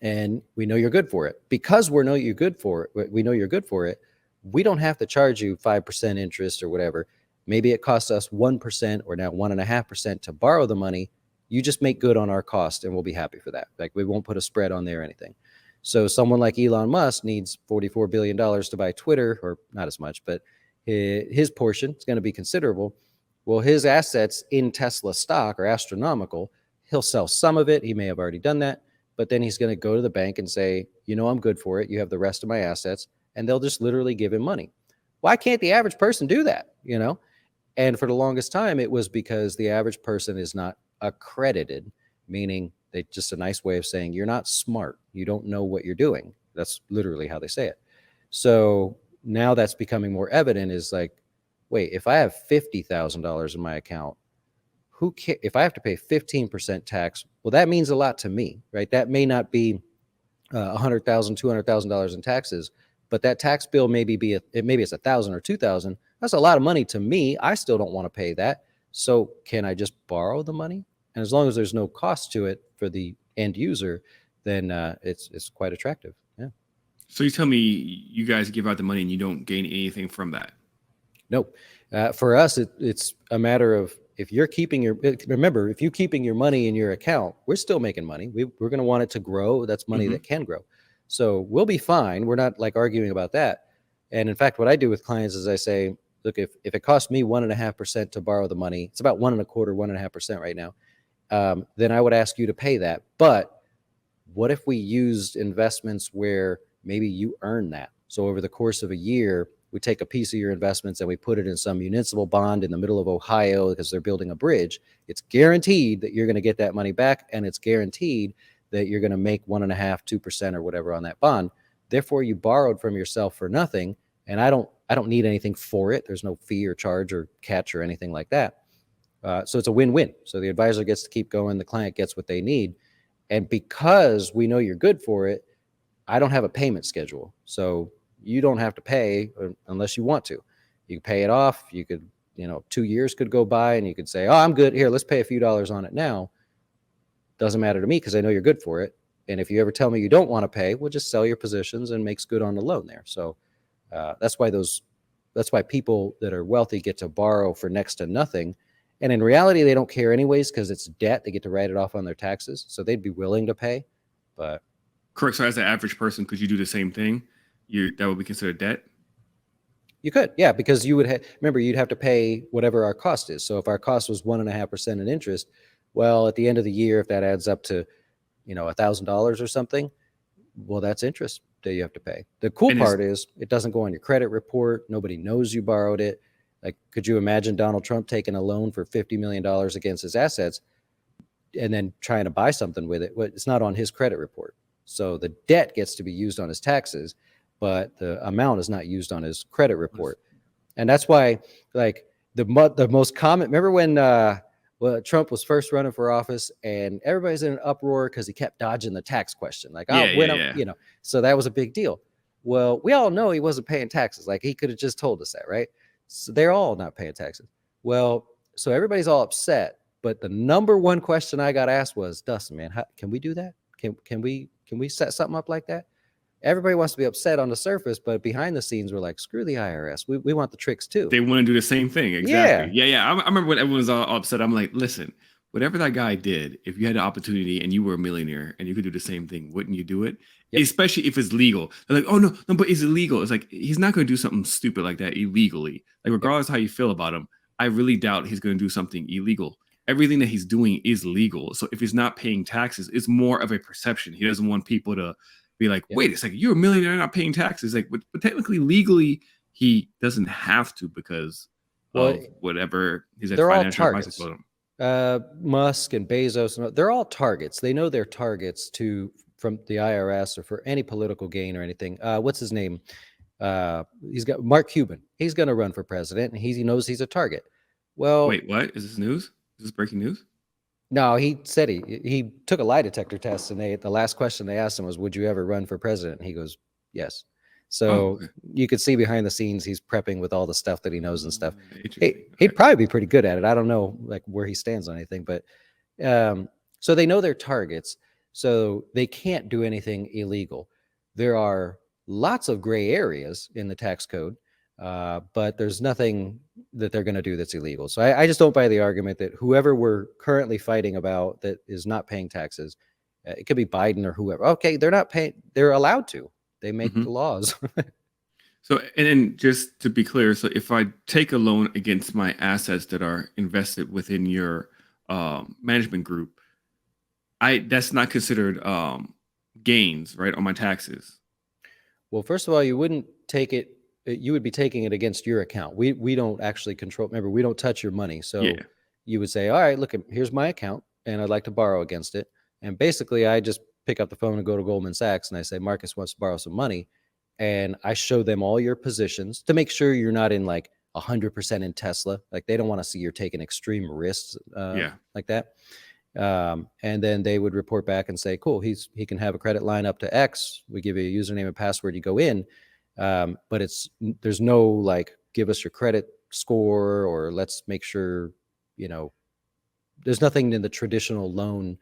And we know you're good for it. Because we know you're good for it, we don't have to charge you 5% interest or whatever. Maybe it costs us 1% or now 1.5% to borrow the money. You just make good on our cost and we'll be happy for that. Like, we won't put a spread on there or anything. So someone like Elon Musk needs $44 billion to buy Twitter, or not as much, but his portion is going to be considerable. Well, his assets in Tesla stock are astronomical. He'll sell some of it. He may have already done that, but then he's going to go to the bank and say, I'm good for it. You have the rest of my assets. And they'll just literally give him money. Why can't the average person do that? And for the longest time, it was because the average person is not accredited, meaning they just a nice way of saying you're not smart. You don't know what you're doing. That's literally how they say it. So now that's becoming more evident, is like, wait, if I have $50,000 in my account, if I have to pay 15% tax, well, that means a lot to me, right? That may not be $100,000, $200,000 in taxes, but that tax bill maybe it's $1,000 or $2,000. That's a lot of money to me. I still don't want to pay that. So can I just borrow the money? And as long as there's no cost to it for the end user, then it's quite attractive. Yeah. So you tell me you guys give out the money and you don't gain anything from that? Nope. For us, it's a matter of, if you're keeping if you're keeping your money in your account, we're still making money. We're going to want it to grow. That's money that can grow. So we'll be fine. We're not like arguing about that. And in fact, what I do with clients is I say, look, if it costs me 1.5% to borrow the money, it's about 1.25%, 1.5% right now. Then I would ask you to pay that. But what if we used investments where maybe you earn that? So over the course of a year, we take a piece of your investments and we put it in some municipal bond in the middle of Ohio because they're building a bridge. It's guaranteed that you're going to get that money back, and it's guaranteed that you're going to make 1.5%, 2% or whatever on that bond. Therefore, you borrowed from yourself for nothing, and I don't need anything for it. There's no fee or charge or catch or anything like that. So it's a win-win. So the advisor gets to keep going, the client gets what they need. And because we know you're good for it, I don't have a payment schedule. So you don't have to pay unless you want to. You can pay it off. You could, 2 years could go by and you could say, oh, I'm good. Here, let's pay a few dollars on it now. Doesn't matter to me because I know you're good for it. And if you ever tell me you don't want to pay, we'll just sell your positions and makes good on the loan there. So that's why people that are wealthy get to borrow for next to nothing. And in reality, they don't care anyways because it's debt. They get to write it off on their taxes. So they'd be willing to pay. But correct. So as an average person, could you do the same thing? That would be considered debt? You could, yeah, because you would remember, you'd have to pay whatever our cost is. So if our cost was 1.5% in interest, well, at the end of the year, if that adds up to, $1,000 or something, well, that's interest that you have to pay. The cool part is it doesn't go on your credit report. Nobody knows you borrowed it. Like, could you imagine Donald Trump taking a loan for $50 million against his assets and then trying to buy something with it? Well, it's not on his credit report. So the debt gets to be used on his taxes, but the amount is not used on his credit report. And that's why, like, the most common, remember when Trump was first running for office and everybody's in an uproar because he kept dodging the tax question. Like, so that was a big deal. Well, we all know he wasn't paying taxes. Like, he could have just told us that, right? So they're all not paying taxes. Well, so everybody's all upset. But the number one question I got asked was, Dustin, man, can we do that? Can we set something up like that? Everybody wants to be upset on the surface, but behind the scenes, we're like, screw the IRS. We want the tricks too. They want to do the same thing. Exactly. Yeah. I remember when everyone was all upset. I'm like, listen, whatever that guy did, if you had the opportunity and you were a millionaire and you could do the same thing, wouldn't you do it? Yep. Especially if it's legal. They're like, oh, no, but it's illegal. It's like, he's not going to do something stupid like that illegally. Like, regardless how you feel about him, I really doubt he's going to do something illegal. Everything that he's doing is legal. So if he's not paying taxes, it's more of a perception. He doesn't want people to be like, wait a second, you're a millionaire not paying taxes. Like, but technically, legally, he doesn't have to because of whatever his financial advice told him. Musk and Bezos, they're all targets. They know they're targets from the IRS or for any political gain or anything. What's his name? He's got Mark Cuban. He's going to run for president, and he knows he's a target. Well, wait, what? Is this news? Is this breaking news? No, he said he took a lie detector test, and the last question they asked him was, "Would you ever run for president?" And he goes, "Yes." So you could see behind the scenes he's prepping with all the stuff that he knows and stuff. He'd probably be pretty good at it. I don't know like where he stands on anything, but so they know their targets, so they can't do anything illegal. There are lots of gray areas in the tax code, but there's nothing that they're going to do that's illegal. So I just don't buy the argument that whoever we're currently fighting about that is not paying taxes, it could be Biden or whoever. Okay, they're not paying. They're allowed to. They make the laws. So, and then just to be clear, so if I take a loan against my assets that are invested within your management group, that's not considered gains, right, on my taxes? Well, first of all, you wouldn't take it. You would be taking it against your account. We don't actually control. Remember, we don't touch your money. So you would say, all right, look, here's my account, and I'd like to borrow against it. And basically, I just pick up the phone and go to Goldman Sachs, and I say, Marcus wants to borrow some money. And I show them all your positions to make sure you're not in like 100% in Tesla. Like, they don't want to see you're taking extreme risks like that. And then they would report back and say, cool, he can have a credit line up to X. We give you a username and password, you go in. But there's no like, give us your credit score, or let's make sure, there's nothing in the traditional loan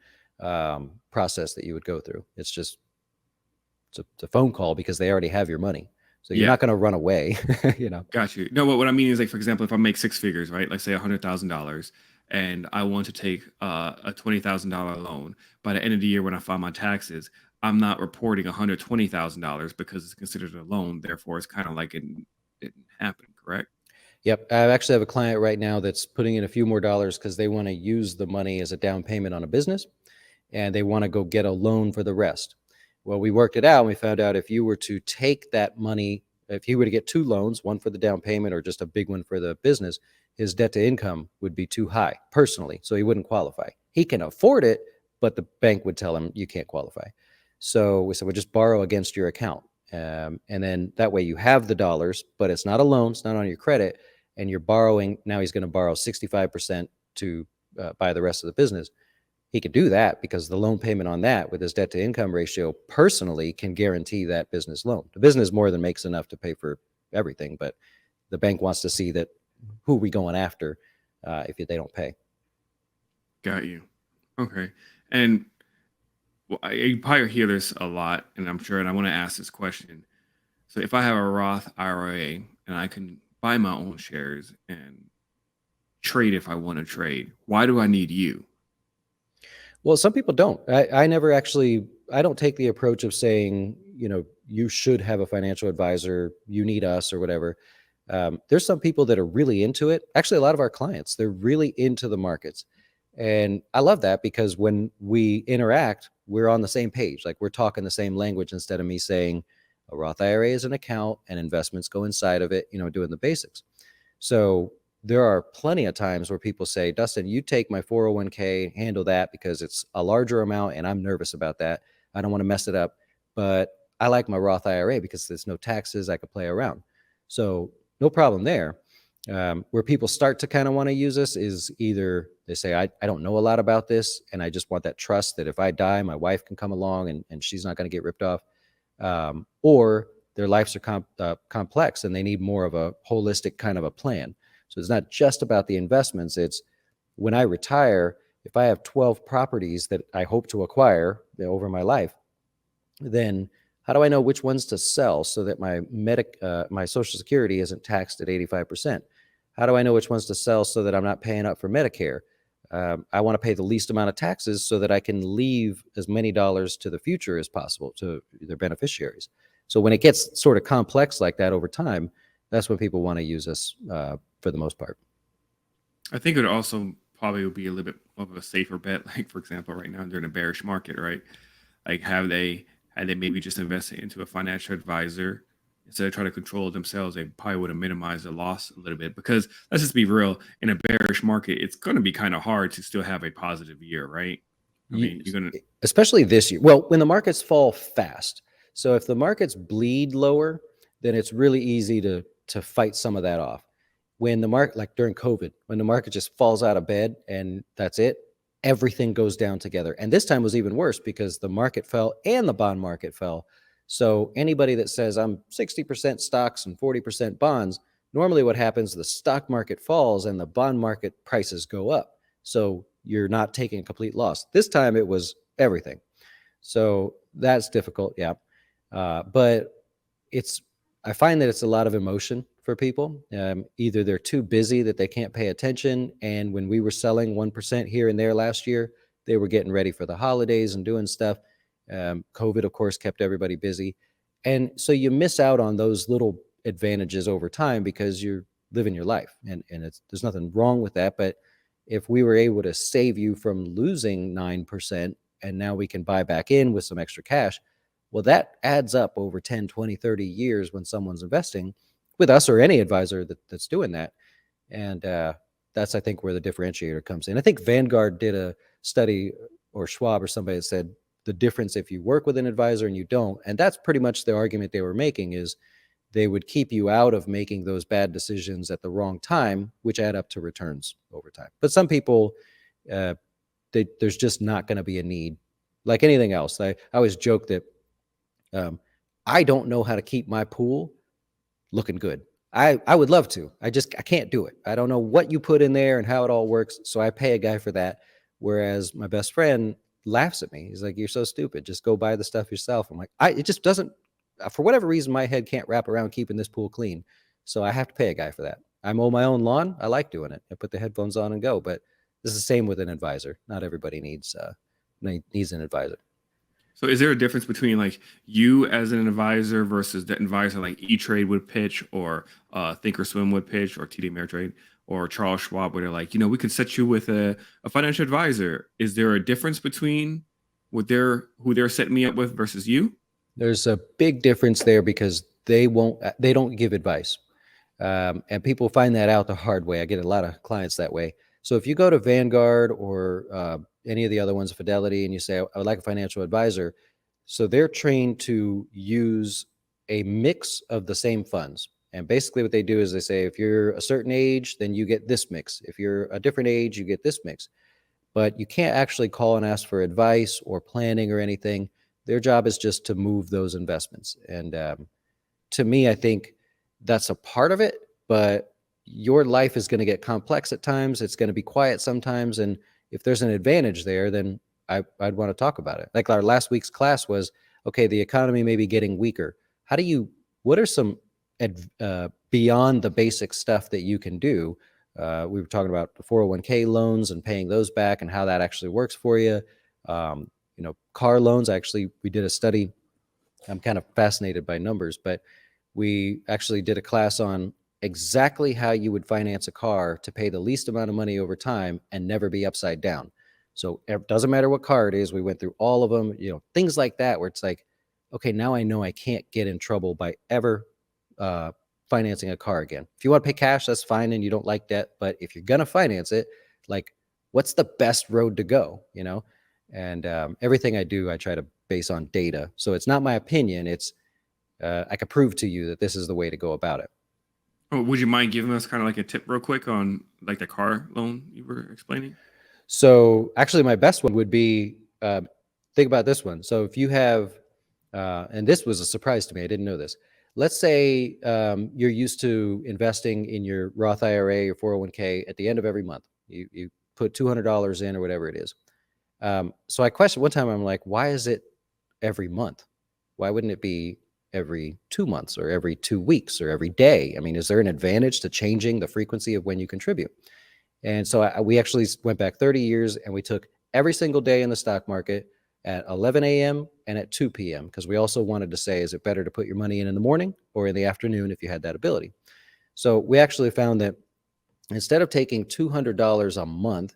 process that you would go through. It's just, it's a phone call because they already have your money. So you're not going to run away, Got you. No, what I mean is, like, for example, if I make six figures, right? Like, say $100,000, and I want to take a $20,000 loan by the end of the year when I file my taxes, I'm not reporting $120,000 because it's considered a loan. Therefore, it's kind of like it didn't happen, correct? Yep. I actually have a client right now that's putting in a few more dollars because they want to use the money as a down payment on a business, and they want to go get a loan for the rest. Well, we worked it out and we found out if you were to take that money, if he were to get two loans, one for the down payment or just a big one for the business, his debt to income would be too high personally. So he wouldn't qualify. He can afford it, but the bank would tell him you can't qualify. So we said, well, just borrow against your account. And then that way you have the dollars, but it's not a loan, it's not on your credit, and you're borrowing. Now he's going to borrow 65% to buy the rest of the business. He could do that because the loan payment on that with his debt to income ratio personally can guarantee that business loan. The business more than makes enough to pay for everything, but the bank wants to see that who are we going after if they don't pay. Got you. Okay. And well, you probably hear this a lot, and I'm sure, and I want to ask this question. So if I have a Roth IRA and I can buy my own shares and trade if I want to trade, why do I need you? Well, some people don't. I never actually, I don't take the approach of saying, you should have a financial advisor, you need us or whatever. There's some people that are really into it. Actually, a lot of our clients, they're really into the markets. And I love that because when we interact, we're on the same page. Like we're talking the same language instead of me saying a Roth IRA is an account and investments go inside of it, doing the basics. So there are plenty of times where people say, Dustin, you take my 401k, handle that because it's a larger amount and I'm nervous about that. I don't want to mess it up. But I like my Roth IRA because there's no taxes. I could play around. So no problem there. Where people start to kind of want to use this is either they say, I don't know a lot about this, and I just want that trust that if I die, my wife can come along and she's not going to get ripped off. Or their lives are complex and they need more of a holistic kind of a plan. So it's not just about the investments. It's when I retire, if I have 12 properties that I hope to acquire over my life, then how do I know which ones to sell so that my Social Security isn't taxed at 85%? How do I know which ones to sell so that I'm not paying up for Medicare? I want to pay the least amount of taxes so that I can leave as many dollars to the future as possible to their beneficiaries. So when it gets sort of complex like that over time, that's when people want to use us for the most part. I think it also probably would be a little bit of a safer bet. Like, for example, right now during a bearish market, right? Like, had they maybe just invested into a financial advisor instead of trying to control it themselves, they probably would have minimized the loss a little bit. Because let's just be real, in a bearish market, it's going to be kind of hard to still have a positive year, right? I mean, you're going to, especially this year. Well, when the markets fall fast. So if the markets bleed lower, then it's really easy to fight some of that off. When the market, like during COVID, when the market just falls out of bed and that's it, everything goes down together. And this time was even worse because the market fell and the bond market fell. So anybody that says I'm 60% stocks and 40% bonds, normally what happens, the stock market falls and the bond market prices go up. So you're not taking a complete loss. This time it was everything. So that's difficult. Yeah. But I find that it's a lot of emotion for people. Either they're too busy that they can't pay attention. And when we were selling 1% here and there last year, they were getting ready for the holidays and doing stuff. COVID, of course, kept everybody busy. And so you miss out on those little advantages over time because you're living your life. And there's nothing wrong with that. But if we were able to save you from losing 9% and now we can buy back in with some extra cash, well, that adds up over 10, 20, 30 years when someone's investing with us or any advisor that's doing that. And that's, I think, where the differentiator comes in. I think Vanguard did a study, or Schwab or somebody that said the difference if you work with an advisor and you don't. And that's pretty much the argument they were making, is they would keep you out of making those bad decisions at the wrong time, which add up to returns over time. But some people, there's just not going to be a need. Like anything else, I always joke that I don't know how to keep my pool looking good. I would love to. I can't do it. I don't know what you put in there and how it all works. So I pay a guy for that. Whereas my best friend laughs at me. He's like, "You're so stupid. Just go buy the stuff yourself." I'm like, it just doesn't, for whatever reason, my head can't wrap around keeping this pool clean. So I have to pay a guy for that. I mow my own lawn. I like doing it. I put the headphones on and go. But this is the same with an advisor. Not everybody needs an advisor. So is there a difference between like you as an advisor versus the advisor like E-Trade would pitch or Thinkorswim would pitch or TD Ameritrade or Charles Schwab where they're like, we could set you with a financial advisor. Is there a difference between who they're setting me up with versus you? There's a big difference there because they don't give advice. And people find that out the hard way. I get a lot of clients that way. So if you go to Vanguard or any of the other ones, Fidelity, and you say, I would like a financial advisor, so they're trained to use a mix of the same funds. And basically what they do is they say, if you're a certain age, then you get this mix. If you're a different age, you get this mix. But you can't actually call and ask for advice or planning or anything. Their job is just to move those investments. And to me, I think that's a part of it, but your life is going to get complex at times. It's going to be quiet sometimes. And if there's an advantage there, then I'd want to talk about it. Like our last week's class was, okay, the economy may be getting weaker. What are some beyond the basic stuff that you can do? We were talking about the 401k loans and paying those back and how that actually works for you. Car loans, actually, we did a study. I'm kind of fascinated by numbers, but we actually did a class on exactly how you would finance a car to pay the least amount of money over time and never be upside down. So it doesn't matter what car it is. We went through all of them, things like that, where it's like, okay, now I know I can't get in trouble by ever financing a car again. If you want to pay cash, that's fine. And you don't like debt, but if you're going to finance it, like what's the best road to go, And everything I do, I try to base on data. So it's not my opinion. It's, I can prove to you that this is the way to go about it. Oh, would you mind giving us kind of like a tip real quick on like the car loan you were explaining? So actually my best one would be, think about this one. So if you have, and this was a surprise to me, I didn't know this. Let's say you're used to investing in your Roth IRA or 401k at the end of every month. You put $200 in or whatever it is. So I questioned one time, I'm like, why is it every month? Why wouldn't it be every 2 months or every 2 weeks or every day? I mean, is there an advantage to changing the frequency of when you contribute? And so we actually went back 30 years and we took every single day in the stock market at 11 a.m. and at 2 p.m. because we also wanted to say, is it better to put your money in the morning or in the afternoon if you had that ability? So we actually found that instead of taking $200 a month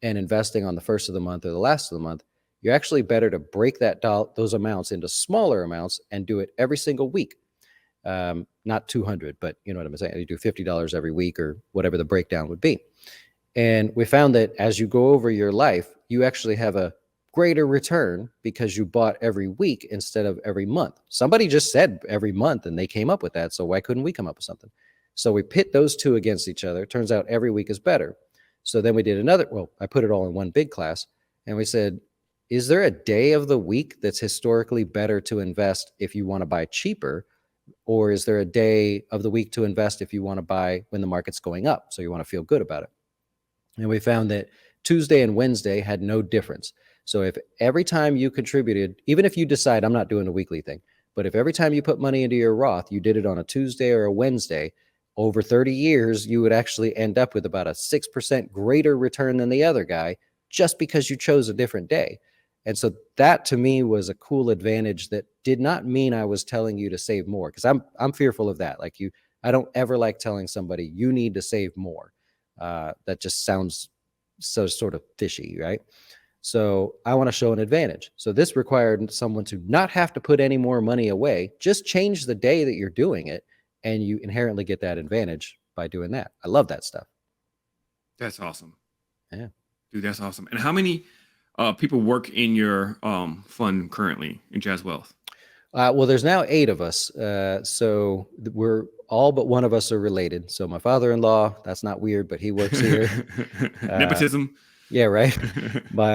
and investing on the first of the month or the last of the month, you're actually better to break those amounts into smaller amounts and do it every single week. Not 200, but you know what I'm saying? You do $50 every week or whatever the breakdown would be. And we found that as you go over your life, you actually have a greater return because you bought every week instead of every month. Somebody just said every month and they came up with that. So why couldn't we come up with something? So we pit those two against each other. Turns out every week is better. So then we did I put it all in one big class and we said, is there a day of the week that's historically better to invest if you want to buy cheaper? Or is there a day of the week to invest if you want to buy when the market's going up? So you want to feel good about it. And we found that Tuesday and Wednesday had no difference. So if every time you contributed, even if you decide I'm not doing a weekly thing, but if every time you put money into your Roth, you did it on a Tuesday or a Wednesday, over 30 years, you would actually end up with about a 6% greater return than the other guy just because you chose a different day. And so that to me was a cool advantage that did not mean I was telling you to save more, because I'm fearful of that. I don't ever like telling somebody you need to save more. That just sounds so sort of fishy, right? So I want to show an advantage. So this required someone to not have to put any more money away, just change the day that you're doing it, and you inherently get that advantage by doing that. I love that stuff. That's awesome. Yeah. Dude, that's awesome. And how many people work in your fund currently in Jazz Wealth? Well, there's now 8 of us. So we're all but one of us are related. So my father-in-law, that's not weird, but he works here. Nepotism. Yeah, right.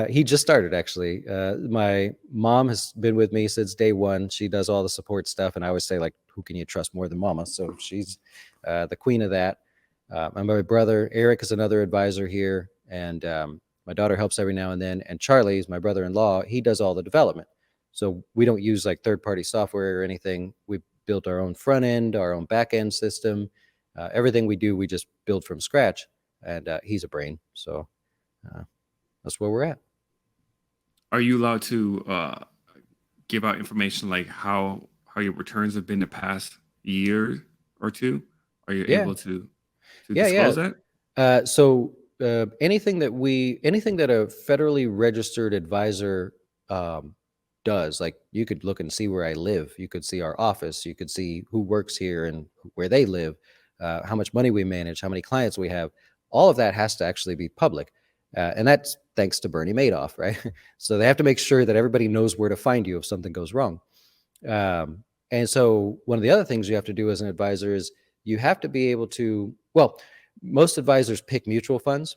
He just started actually. My mom has been with me since day one. She does all the support stuff, and I always say, like, who can you trust more than Mama? So she's the queen of that. My brother Eric is another advisor here, and my daughter helps every now and then. And Charlie is my brother-in-law. He does all the development. So we don't use like third-party software or anything. We built our own front end, our own back end system. Everything we do, we just build from scratch. And he's a brain, so. That's where we're at. Are you allowed to give out information like how your returns have been the past year or two? Are you Yeah. able to Yeah. disclose Yeah. that? Anything that a federally registered advisor does, like you could look and see where I live, you could see our office, you could see who works here and where they live, how much money we manage, how many clients we have. All of that has to actually be public, and that's thanks to Bernie Madoff, right? So they have to make sure that everybody knows where to find you if something goes wrong. And so one of the other things you have to do as an advisor is you have to be able to, well, most advisors pick mutual funds,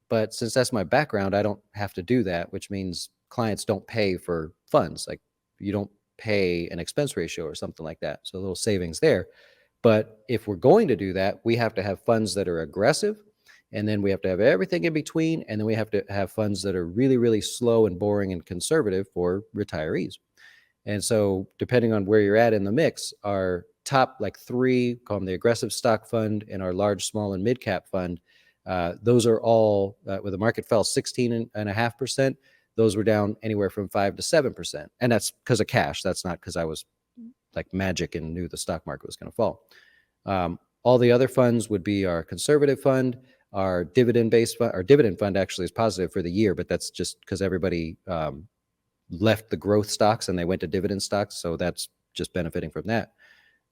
but since that's my background, I don't have to do that, which means clients don't pay for funds. Like you don't pay an expense ratio or something like that. So a little savings there. But if we're going to do that, we have to have funds that are aggressive. And then we have to have everything in between. And then we have to have funds that are really, really slow and boring and conservative for retirees. And so, depending on where you're at in the mix, our top like three, call them the aggressive stock fund, and our large, small, and mid cap fund, those are all, where the market fell 16.5%, those were down anywhere from 5 to 7%. And that's because of cash. That's not because I was like magic and knew the stock market was going to fall. All the other funds would be our conservative fund, our dividend-based fund. Our dividend fund actually is positive for the year, but that's just because everybody left the growth stocks and they went to dividend stocks. So that's just benefiting from that.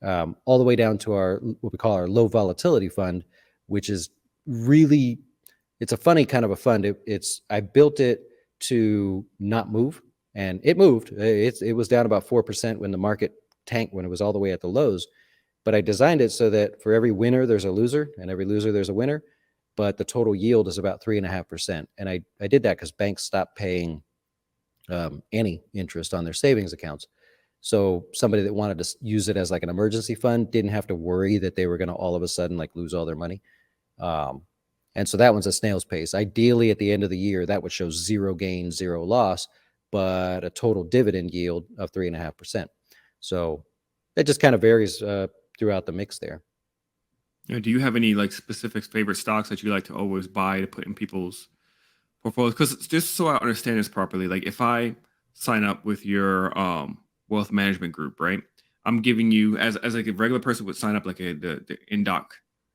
All the way down to our, what we call our low volatility fund, which is really, it's a funny kind of a fund. I built it to not move, and it moved. It was down about 4% when the market tanked, when it was all the way at the lows. But I designed it so that for every winner, there's a loser, and every loser, there's a winner. But the total yield is about 3.5%. And I did that because banks stopped paying any interest on their savings accounts. So somebody that wanted to use it as like an emergency fund didn't have to worry that they were going to all of a sudden like lose all their money. And so that one's a snail's pace. Ideally, at the end of the year, that would show zero gain, zero loss, but a total dividend yield of 3.5%. So it just kind of varies throughout the mix there. Do you have any like specific favorite stocks that you like to always buy to put in people's portfolios? Because just so I understand this properly, like if I sign up with your wealth management group, right? I'm giving you, as like a regular person would sign up, like the INDOC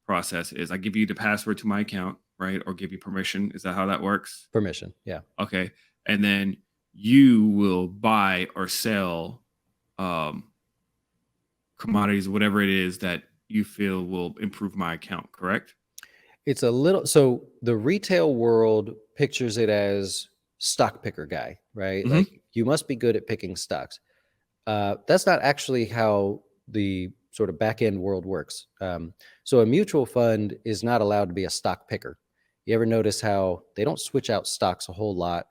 process is, I give you the password to my account, right? Or give you permission. Is that how that works? Permission, yeah. Okay. And then you will buy or sell commodities, whatever it is that you feel will improve my account, correct? It's a little, so the retail world pictures it as stock picker guy, right? Mm-hmm. Like you must be good at picking stocks. That's not actually how the sort of back end world works. So a mutual fund is not allowed to be a stock picker. You ever notice how they don't switch out stocks a whole lot?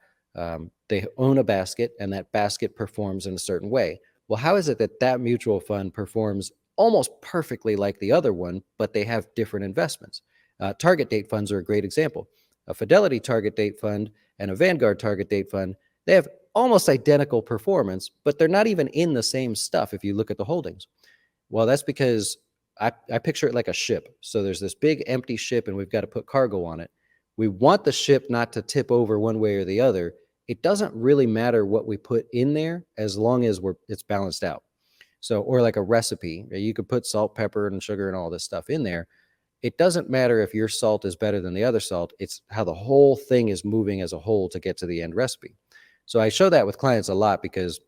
They own a basket, and that basket performs in a certain way. Well, how is it that that mutual fund performs almost perfectly like the other one, but they have different investments? Target date funds are a great example. A Fidelity target date fund and a Vanguard target date fund, they have almost identical performance, but they're not even in the same stuff if you look at the holdings. Well, that's because I picture it like a ship. So there's this big empty ship, and we've got to put cargo on it. We want the ship not to tip over one way or the other. It doesn't really matter what we put in there as long as it's balanced out. So, or like a recipe, you could put salt, pepper, and sugar and all this stuff in there. It doesn't matter if your salt is better than the other salt. It's how the whole thing is moving as a whole to get to the end recipe. So I show that with clients a lot because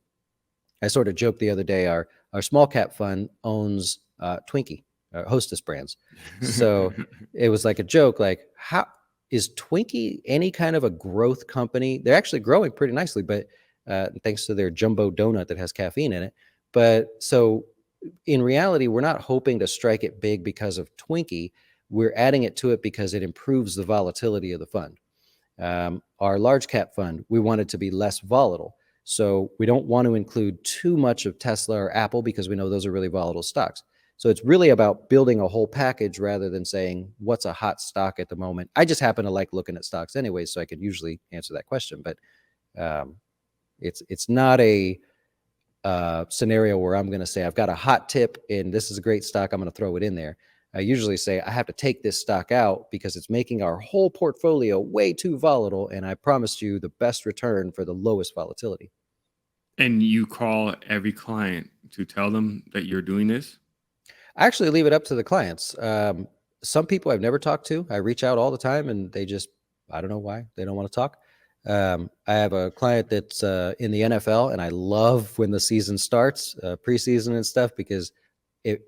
I sort of joked the other day, our small cap fund owns Twinkie, Hostess brands. So it was like a joke, like, how is Twinkie any kind of a growth company? They're actually growing pretty nicely, but thanks to their jumbo donut that has caffeine in it. But so in reality, we're not hoping to strike it big because of Twinkie. We're adding it to it because it improves the volatility of the fund. Our large cap fund, we want it to be less volatile. So we don't want to include too much of Tesla or Apple because we know those are really volatile stocks. So it's really about building a whole package rather than saying what's a hot stock at the moment. I just happen to like looking at stocks anyway, so I could usually answer that question. But it's not a scenario where I'm going to say I've got a hot tip and this is a great stock, I'm going to throw it in there. I usually say I have to take this stock out because it's making our whole portfolio way too volatile, and I promised you the best return for the lowest volatility. And you call every client to tell them that you're doing this? I actually leave it up to the clients. Some people I've never talked to, I reach out all the time and they just, I don't know why they don't want to talk. I have a client that's in the NFL, and I love when the season starts, preseason and stuff, because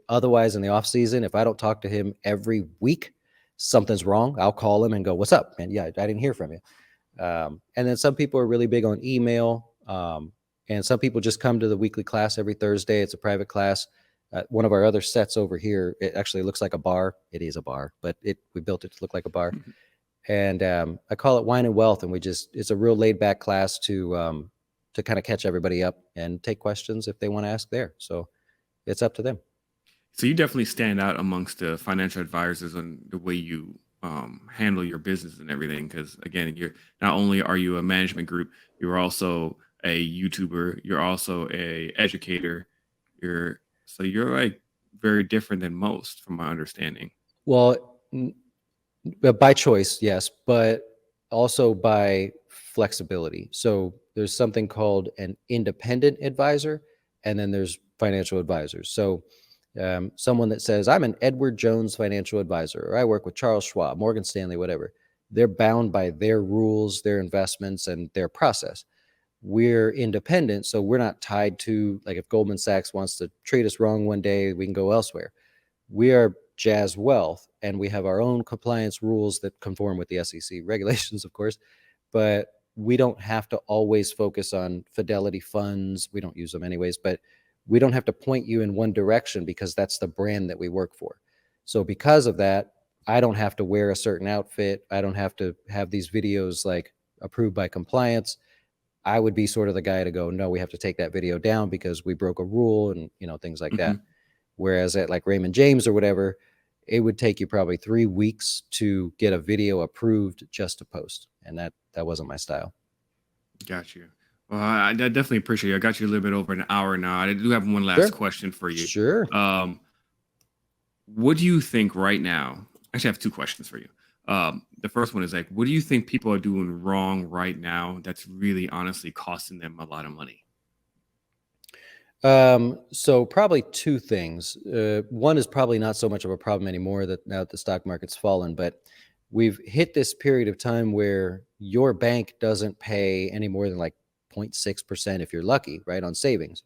otherwise in the off season, if I don't talk to him every week, something's wrong. I'll call him and go, "What's up, man? Yeah, I didn't hear from you." And then some people are really big on email. And some people just come to the weekly class every Thursday. It's a private class. One of our other sets over here, it actually looks like a bar. It is a bar, but we built it to look like a bar. And I call it Wine and Wealth, and it's a real laid back class to kind of catch everybody up and take questions if they want to ask there. So it's up to them. So you definitely stand out amongst the financial advisors on the way you handle your business and everything. Because again, you're not only are you a management group, you're also a YouTuber, you're also a educator. You're like very different than most, from my understanding. Well, by choice, yes, but also by flexibility. So there's something called an independent advisor, and then there's financial advisors. So someone that says, I'm an Edward Jones financial advisor, or I work with Charles Schwab, Morgan Stanley, whatever, they're bound by their rules, their investments, and their process. We're independent, so we're not tied to, like, if Goldman Sachs wants to treat us wrong one day, we can go elsewhere. We are Jazz Wealth, and we have our own compliance rules that conform with the SEC regulations, of course, but we don't have to always focus on Fidelity funds. We don't use them anyways, but we don't have to point you in one direction because that's the brand that we work for. So because of that, I don't have to wear a certain outfit. I don't have to have these videos like approved by compliance. I would be sort of the guy to go, no, we have to take that video down because we broke a rule, and things like that. Whereas at like Raymond James or whatever, it would take you probably 3 weeks to get a video approved just to post. And that wasn't my style. Got you. Well, I definitely appreciate you. I got you a little bit over an hour now. I do have one last question for you. Sure. What do you think right now? Actually, I have two questions for you. The first one is like, what do you think people are doing wrong right now that's really honestly costing them a lot of money? So probably two things. One is probably not so much of a problem anymore that now that the stock market's fallen, but we've hit this period of time where your bank doesn't pay any more than like 0.6% if you're lucky, right, on savings.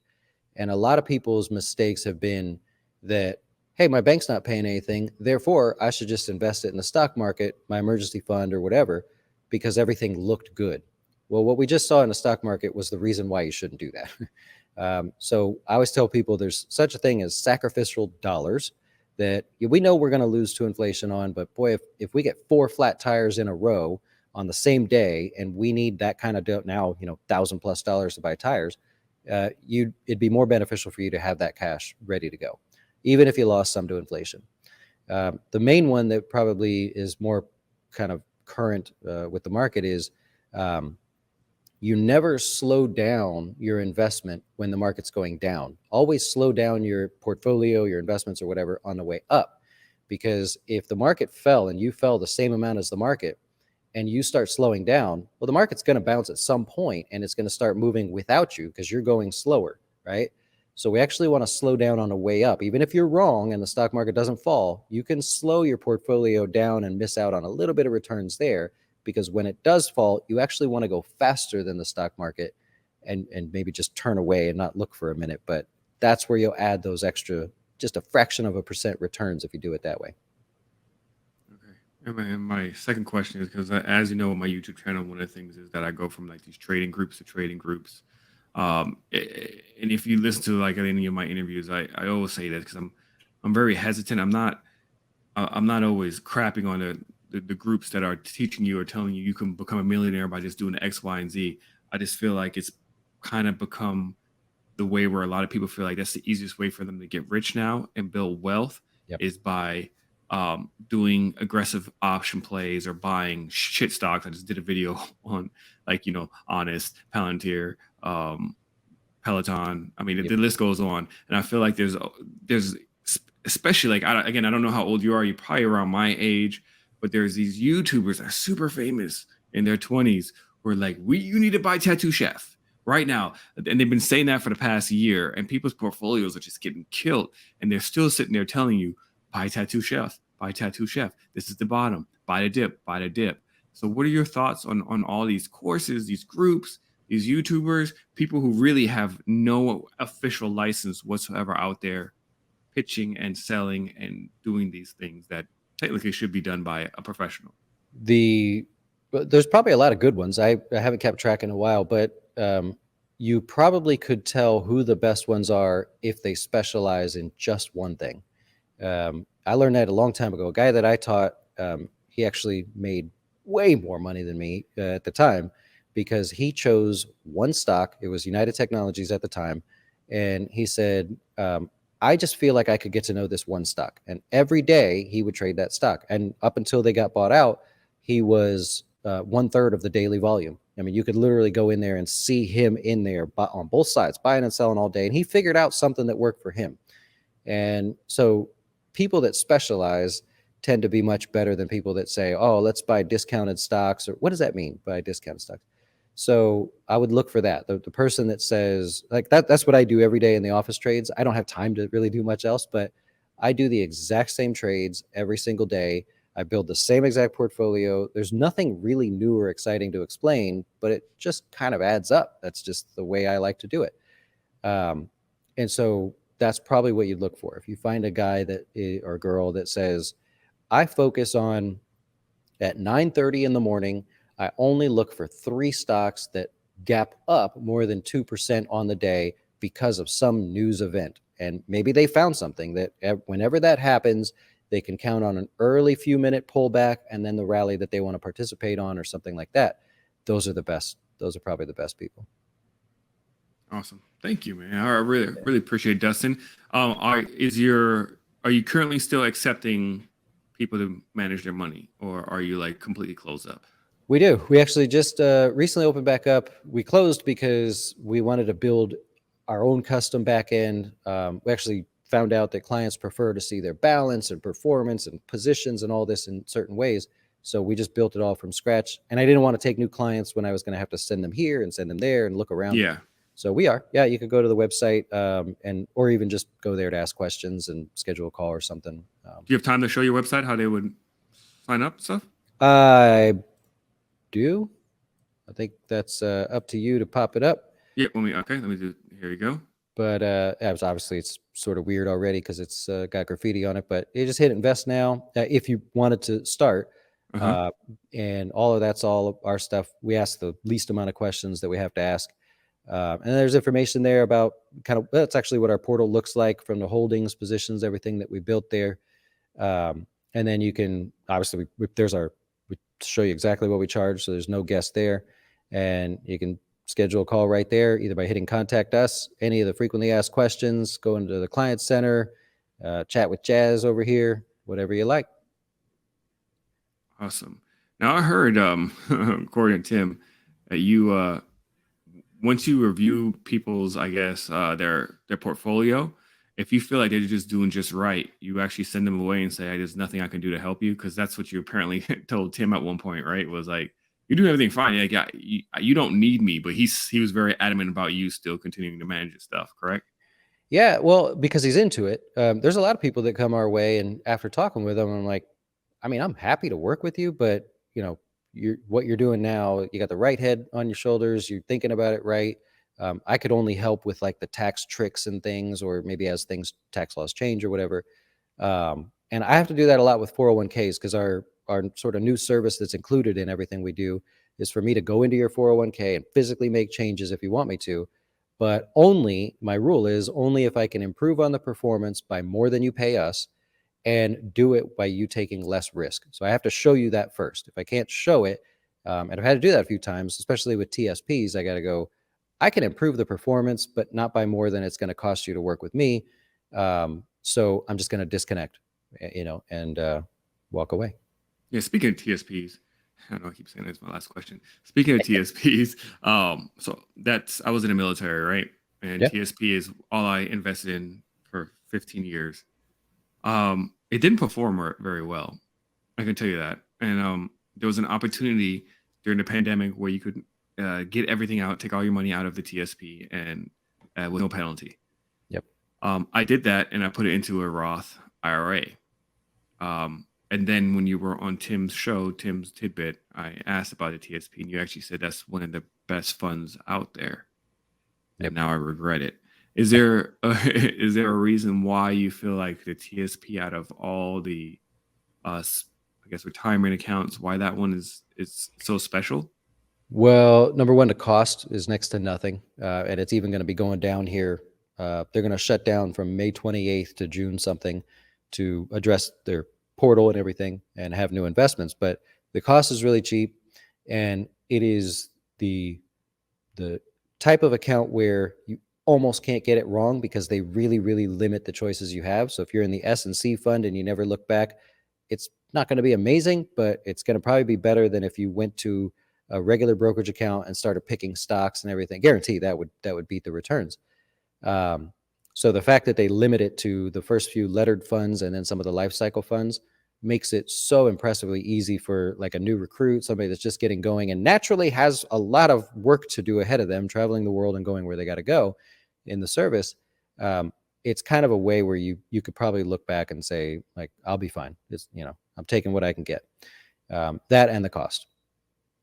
And a lot of people's mistakes have been that, hey, my bank's not paying anything, therefore I should just invest it in the stock market, my emergency fund or whatever, because everything looked good. Well, what we just saw in the stock market was the reason why you shouldn't do that. So I always tell people there's such a thing as sacrificial dollars that we know we're going to lose to inflation on, but boy, if we get 4 flat tires in a row on the same day, and we need that kind of now, $1,000+ to buy tires, it'd be more beneficial for you to have that cash ready to go, even if you lost some to inflation. The main one that probably is more kind of current with the market is you never slow down your investment when the market's going down. Always slow down your portfolio, your investments or whatever on the way up. Because if the market fell and you fell the same amount as the market and you start slowing down, well, the market's going to bounce at some point and it's going to start moving without you because you're going slower, right? So we actually want to slow down on the way up. Even if you're wrong and the stock market doesn't fall, you can slow your portfolio down and miss out on a little bit of returns there. Because when it does fall, you actually want to go faster than the stock market and maybe just turn away and not look for a minute. But that's where you'll add those extra, just a fraction of a percent returns if you do it that way. Okay. And my second question is because, as you know, on my YouTube channel, one of the things is that I go from like these trading groups to trading groups. And if you listen to like any of my interviews, I always say that because I'm very hesitant. I'm not always crapping on the groups that are teaching you or telling you can become a millionaire by just doing X, Y, and Z. I just feel like it's kind of become the way where a lot of people feel like that's the easiest way for them to get rich now and build wealth is by doing aggressive option plays or buying shit stocks. I just did a video on Honest, Palantir, Peloton. I mean, the list goes on. And I feel like there's especially like, I don't know how old you are. You're probably around my age. But there's these YouTubers that are super famous in their 20s who are like, you need to buy Tattoo Chef, right now. And they've been saying that for the past year, and people's portfolios are just getting killed. And they're still sitting there telling you, buy Tattoo Chef, buy Tattoo Chef. This is the bottom. Buy the dip, buy the dip. So what are your thoughts on all these courses, these groups, these YouTubers, people who really have no official license whatsoever out there pitching and selling and doing these things that technically should be done by a professional? There's probably a lot of good ones. I haven't kept track in a while, but you probably could tell who the best ones are if they specialize in just one thing. I learned that a long time ago. A guy that I taught, he actually made way more money than me at the time because he chose one stock. It was United Technologies at the time. And he said, I just feel like I could get to know this one stock. And every day he would trade that stock. And up until they got bought out, he was 1/3 of the daily volume. I mean, you could literally go in there and see him in there on both sides, buying and selling all day. And he figured out something that worked for him. And so people that specialize tend to be much better than people that say, oh, let's buy discounted stocks. Or what does that mean, buy discounted stocks? So I would look for that. The person that says like that's what I do every day in the office trades. I don't have time to really do much else, but I do the exact same trades every single day. I build the same exact portfolio. There's nothing really new or exciting to explain, but it just kind of adds up. That's just the way I like to do it. And so that's probably what you'd look for. If you find a guy or a girl that says, I focus on at 9:30 in the morning, I only look for 3 stocks that gap up more than 2% on the day because of some news event. And maybe they found something that whenever that happens, they can count on an early few-minute pullback and then the rally that they want to participate on or something like that. Those are the best. Those are probably the best people. Awesome. Thank you, man. I really appreciate it, Dustin. Are you currently still accepting people to manage their money, or are you like completely closed up? We do. We actually just recently opened back up. We closed because we wanted to build our own custom back end. We actually found out that clients prefer to see their balance and performance and positions and all this in certain ways. So we just built it all from scratch. And I didn't want to take new clients when I was going to have to send them here and send them there and look around. Yeah. So we are. Yeah, you could go to the website or even just go there to ask questions and schedule a call or something. Do you have time to show your website how they would sign up and stuff? I do. I think that's up to you to pop it up. Yeah. Let me do. Here you go. But obviously it's sort of weird already because it's got graffiti on it. But you just hit invest now if you wanted to start. And all of that's all of our stuff. We ask the least amount of questions that we have to ask. And there's information there about that's actually what our portal looks like from the holdings, positions, everything that we built there. And then you can obviously we show you exactly what we charge. So there's no guess there, and you can schedule a call right there, either by hitting contact us, any of the frequently asked questions, go into the client center, chat with Jazz over here, whatever you like. Awesome. Now I heard, according to Tim, that you once you review people's, I guess, their portfolio, if you feel like they're just doing just right, you actually send them away and say, hey, there's nothing I can do to help you. Because that's what you apparently told Tim at one point, right? Was like, you do everything fine. Like, yeah, you don't need me. But he was very adamant about you still continuing to manage his stuff, correct? Yeah, well, because he's into it. There's a lot of people that come our way, and after talking with them, I'm like, I mean, I'm happy to work with you, but what you're doing now, you got the right head on your shoulders. You're thinking about it right. I could only help with like the tax tricks and things, or maybe as tax laws change or whatever. And I have to do that a lot with 401ks because our sort of new service that's included in everything we do is for me to go into your 401k and physically make changes if you want me to. But my rule is only if I can improve on the performance by more than you pay us, and do it by you taking less risk. So I have to show you that first. If I can't show it, and I've had to do that a few times, especially with TSPs, I got to go, I can improve the performance, but not by more than it's going to cost you to work with me. So I'm just going to disconnect, and walk away. Yeah. Speaking of TSPs, I know I keep saying that's my last question. Speaking of TSPs, so I was in the military, right? And yeah. TSP is all I invested in for 15 years. It didn't perform very well. I can tell you that. And there was an opportunity during the pandemic where you could get everything out, take all your money out of the TSP, and with no penalty. Yep. I did that, and I put it into a Roth IRA. And then when you were on Tim's show, Tim's Tidbit, I asked about the TSP, and you actually said that's one of the best funds out there. Yep. And now I regret it. Is there a reason why you feel like the TSP, out of all the, I guess, retirement accounts, why that one is so special? Well, number one, the cost is next to nothing, and it's even going to be going down here. They're going to shut down from May 28th to June something to address their portal and everything and have new investments. But the cost is really cheap, and it is the type of account where you almost can't get it wrong because they really, really limit the choices you have. So if you're in the S&C fund and you never look back, it's not going to be amazing, but it's going to probably be better than if you went to a regular brokerage account and started picking stocks and everything. Guarantee that would beat the returns. So the fact that they limit it to the first few lettered funds and then some of the life cycle funds makes it so impressively easy for like a new recruit, somebody that's just getting going and naturally has a lot of work to do ahead of them, traveling the world and going where they got to go in the service. It's kind of a way where you could probably look back and say, like, I'll be fine. It's, I'm taking what I can get. That and the cost.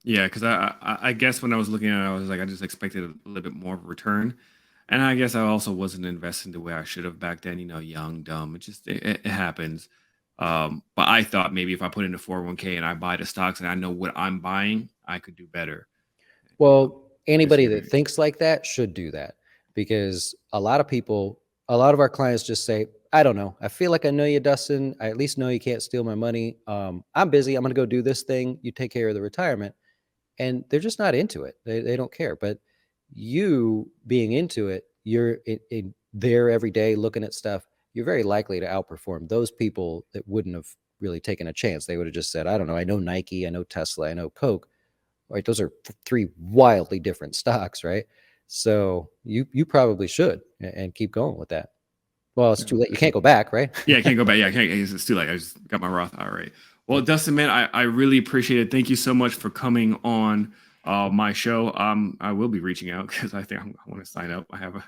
Yeah, because I guess when I was looking at it, I was like, I just expected a little bit more of a return. And I guess I also wasn't investing the way I should have back then, young, dumb. It happens. But I thought maybe if I put in a 401k and I buy the stocks and I know what I'm buying, I could do better. Well, anybody that thinks like that should do that, because a lot of our clients just say, I don't know. I feel like I know you, Dustin. I at least know you can't steal my money. I'm busy. I'm going to go do this thing. You take care of the retirement. And they're just not into it. They don't care. But you being into it, you're there every day looking at stuff. You're very likely to outperform those people that wouldn't have really taken a chance. They would have just said, I don't know. I know Nike. I know Tesla. I know Coke. Right? Those are three wildly different stocks, right? So you probably should and keep going with that. Well, it's too late. You can't go back, right? Yeah, I can't go back. Yeah, I can't. It's too late. I just got my Roth IRA. Well, Dustin, man, I really appreciate it. Thank you so much for coming on my show. I will be reaching out because I think I want to sign up. I have a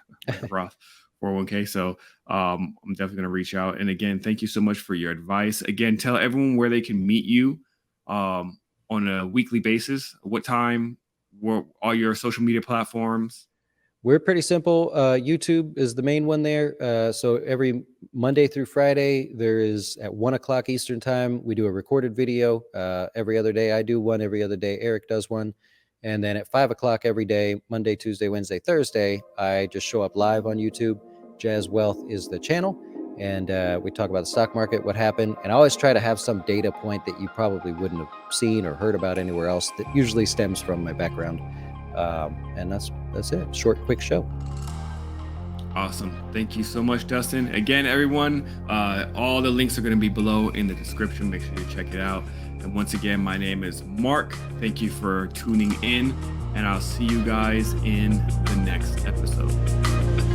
Roth 401k, so I'm definitely going to reach out. And again, thank you so much for your advice. Again, tell everyone where they can meet you on a weekly basis. What time? All your social media platforms. We're pretty simple. YouTube is the main one there. So every Monday through Friday, there is at 1:00 Eastern time, we do a recorded video. Every other day, I do one. Every other day, Eric does one. And then at 5:00 every day, Monday, Tuesday, Wednesday, Thursday, I just show up live on YouTube. Jazz Wealth is the channel. And we talk about the stock market, what happened. And I always try to have some data point that you probably wouldn't have seen or heard about anywhere else that usually stems from my background. And that's it. Short, quick show. Awesome. Thank you so much, Dustin. Again, everyone, all the links are going to be below in the description. Make sure you check it out. And once again, my name is Mark. Thank you for tuning in, and I'll see you guys in the next episode.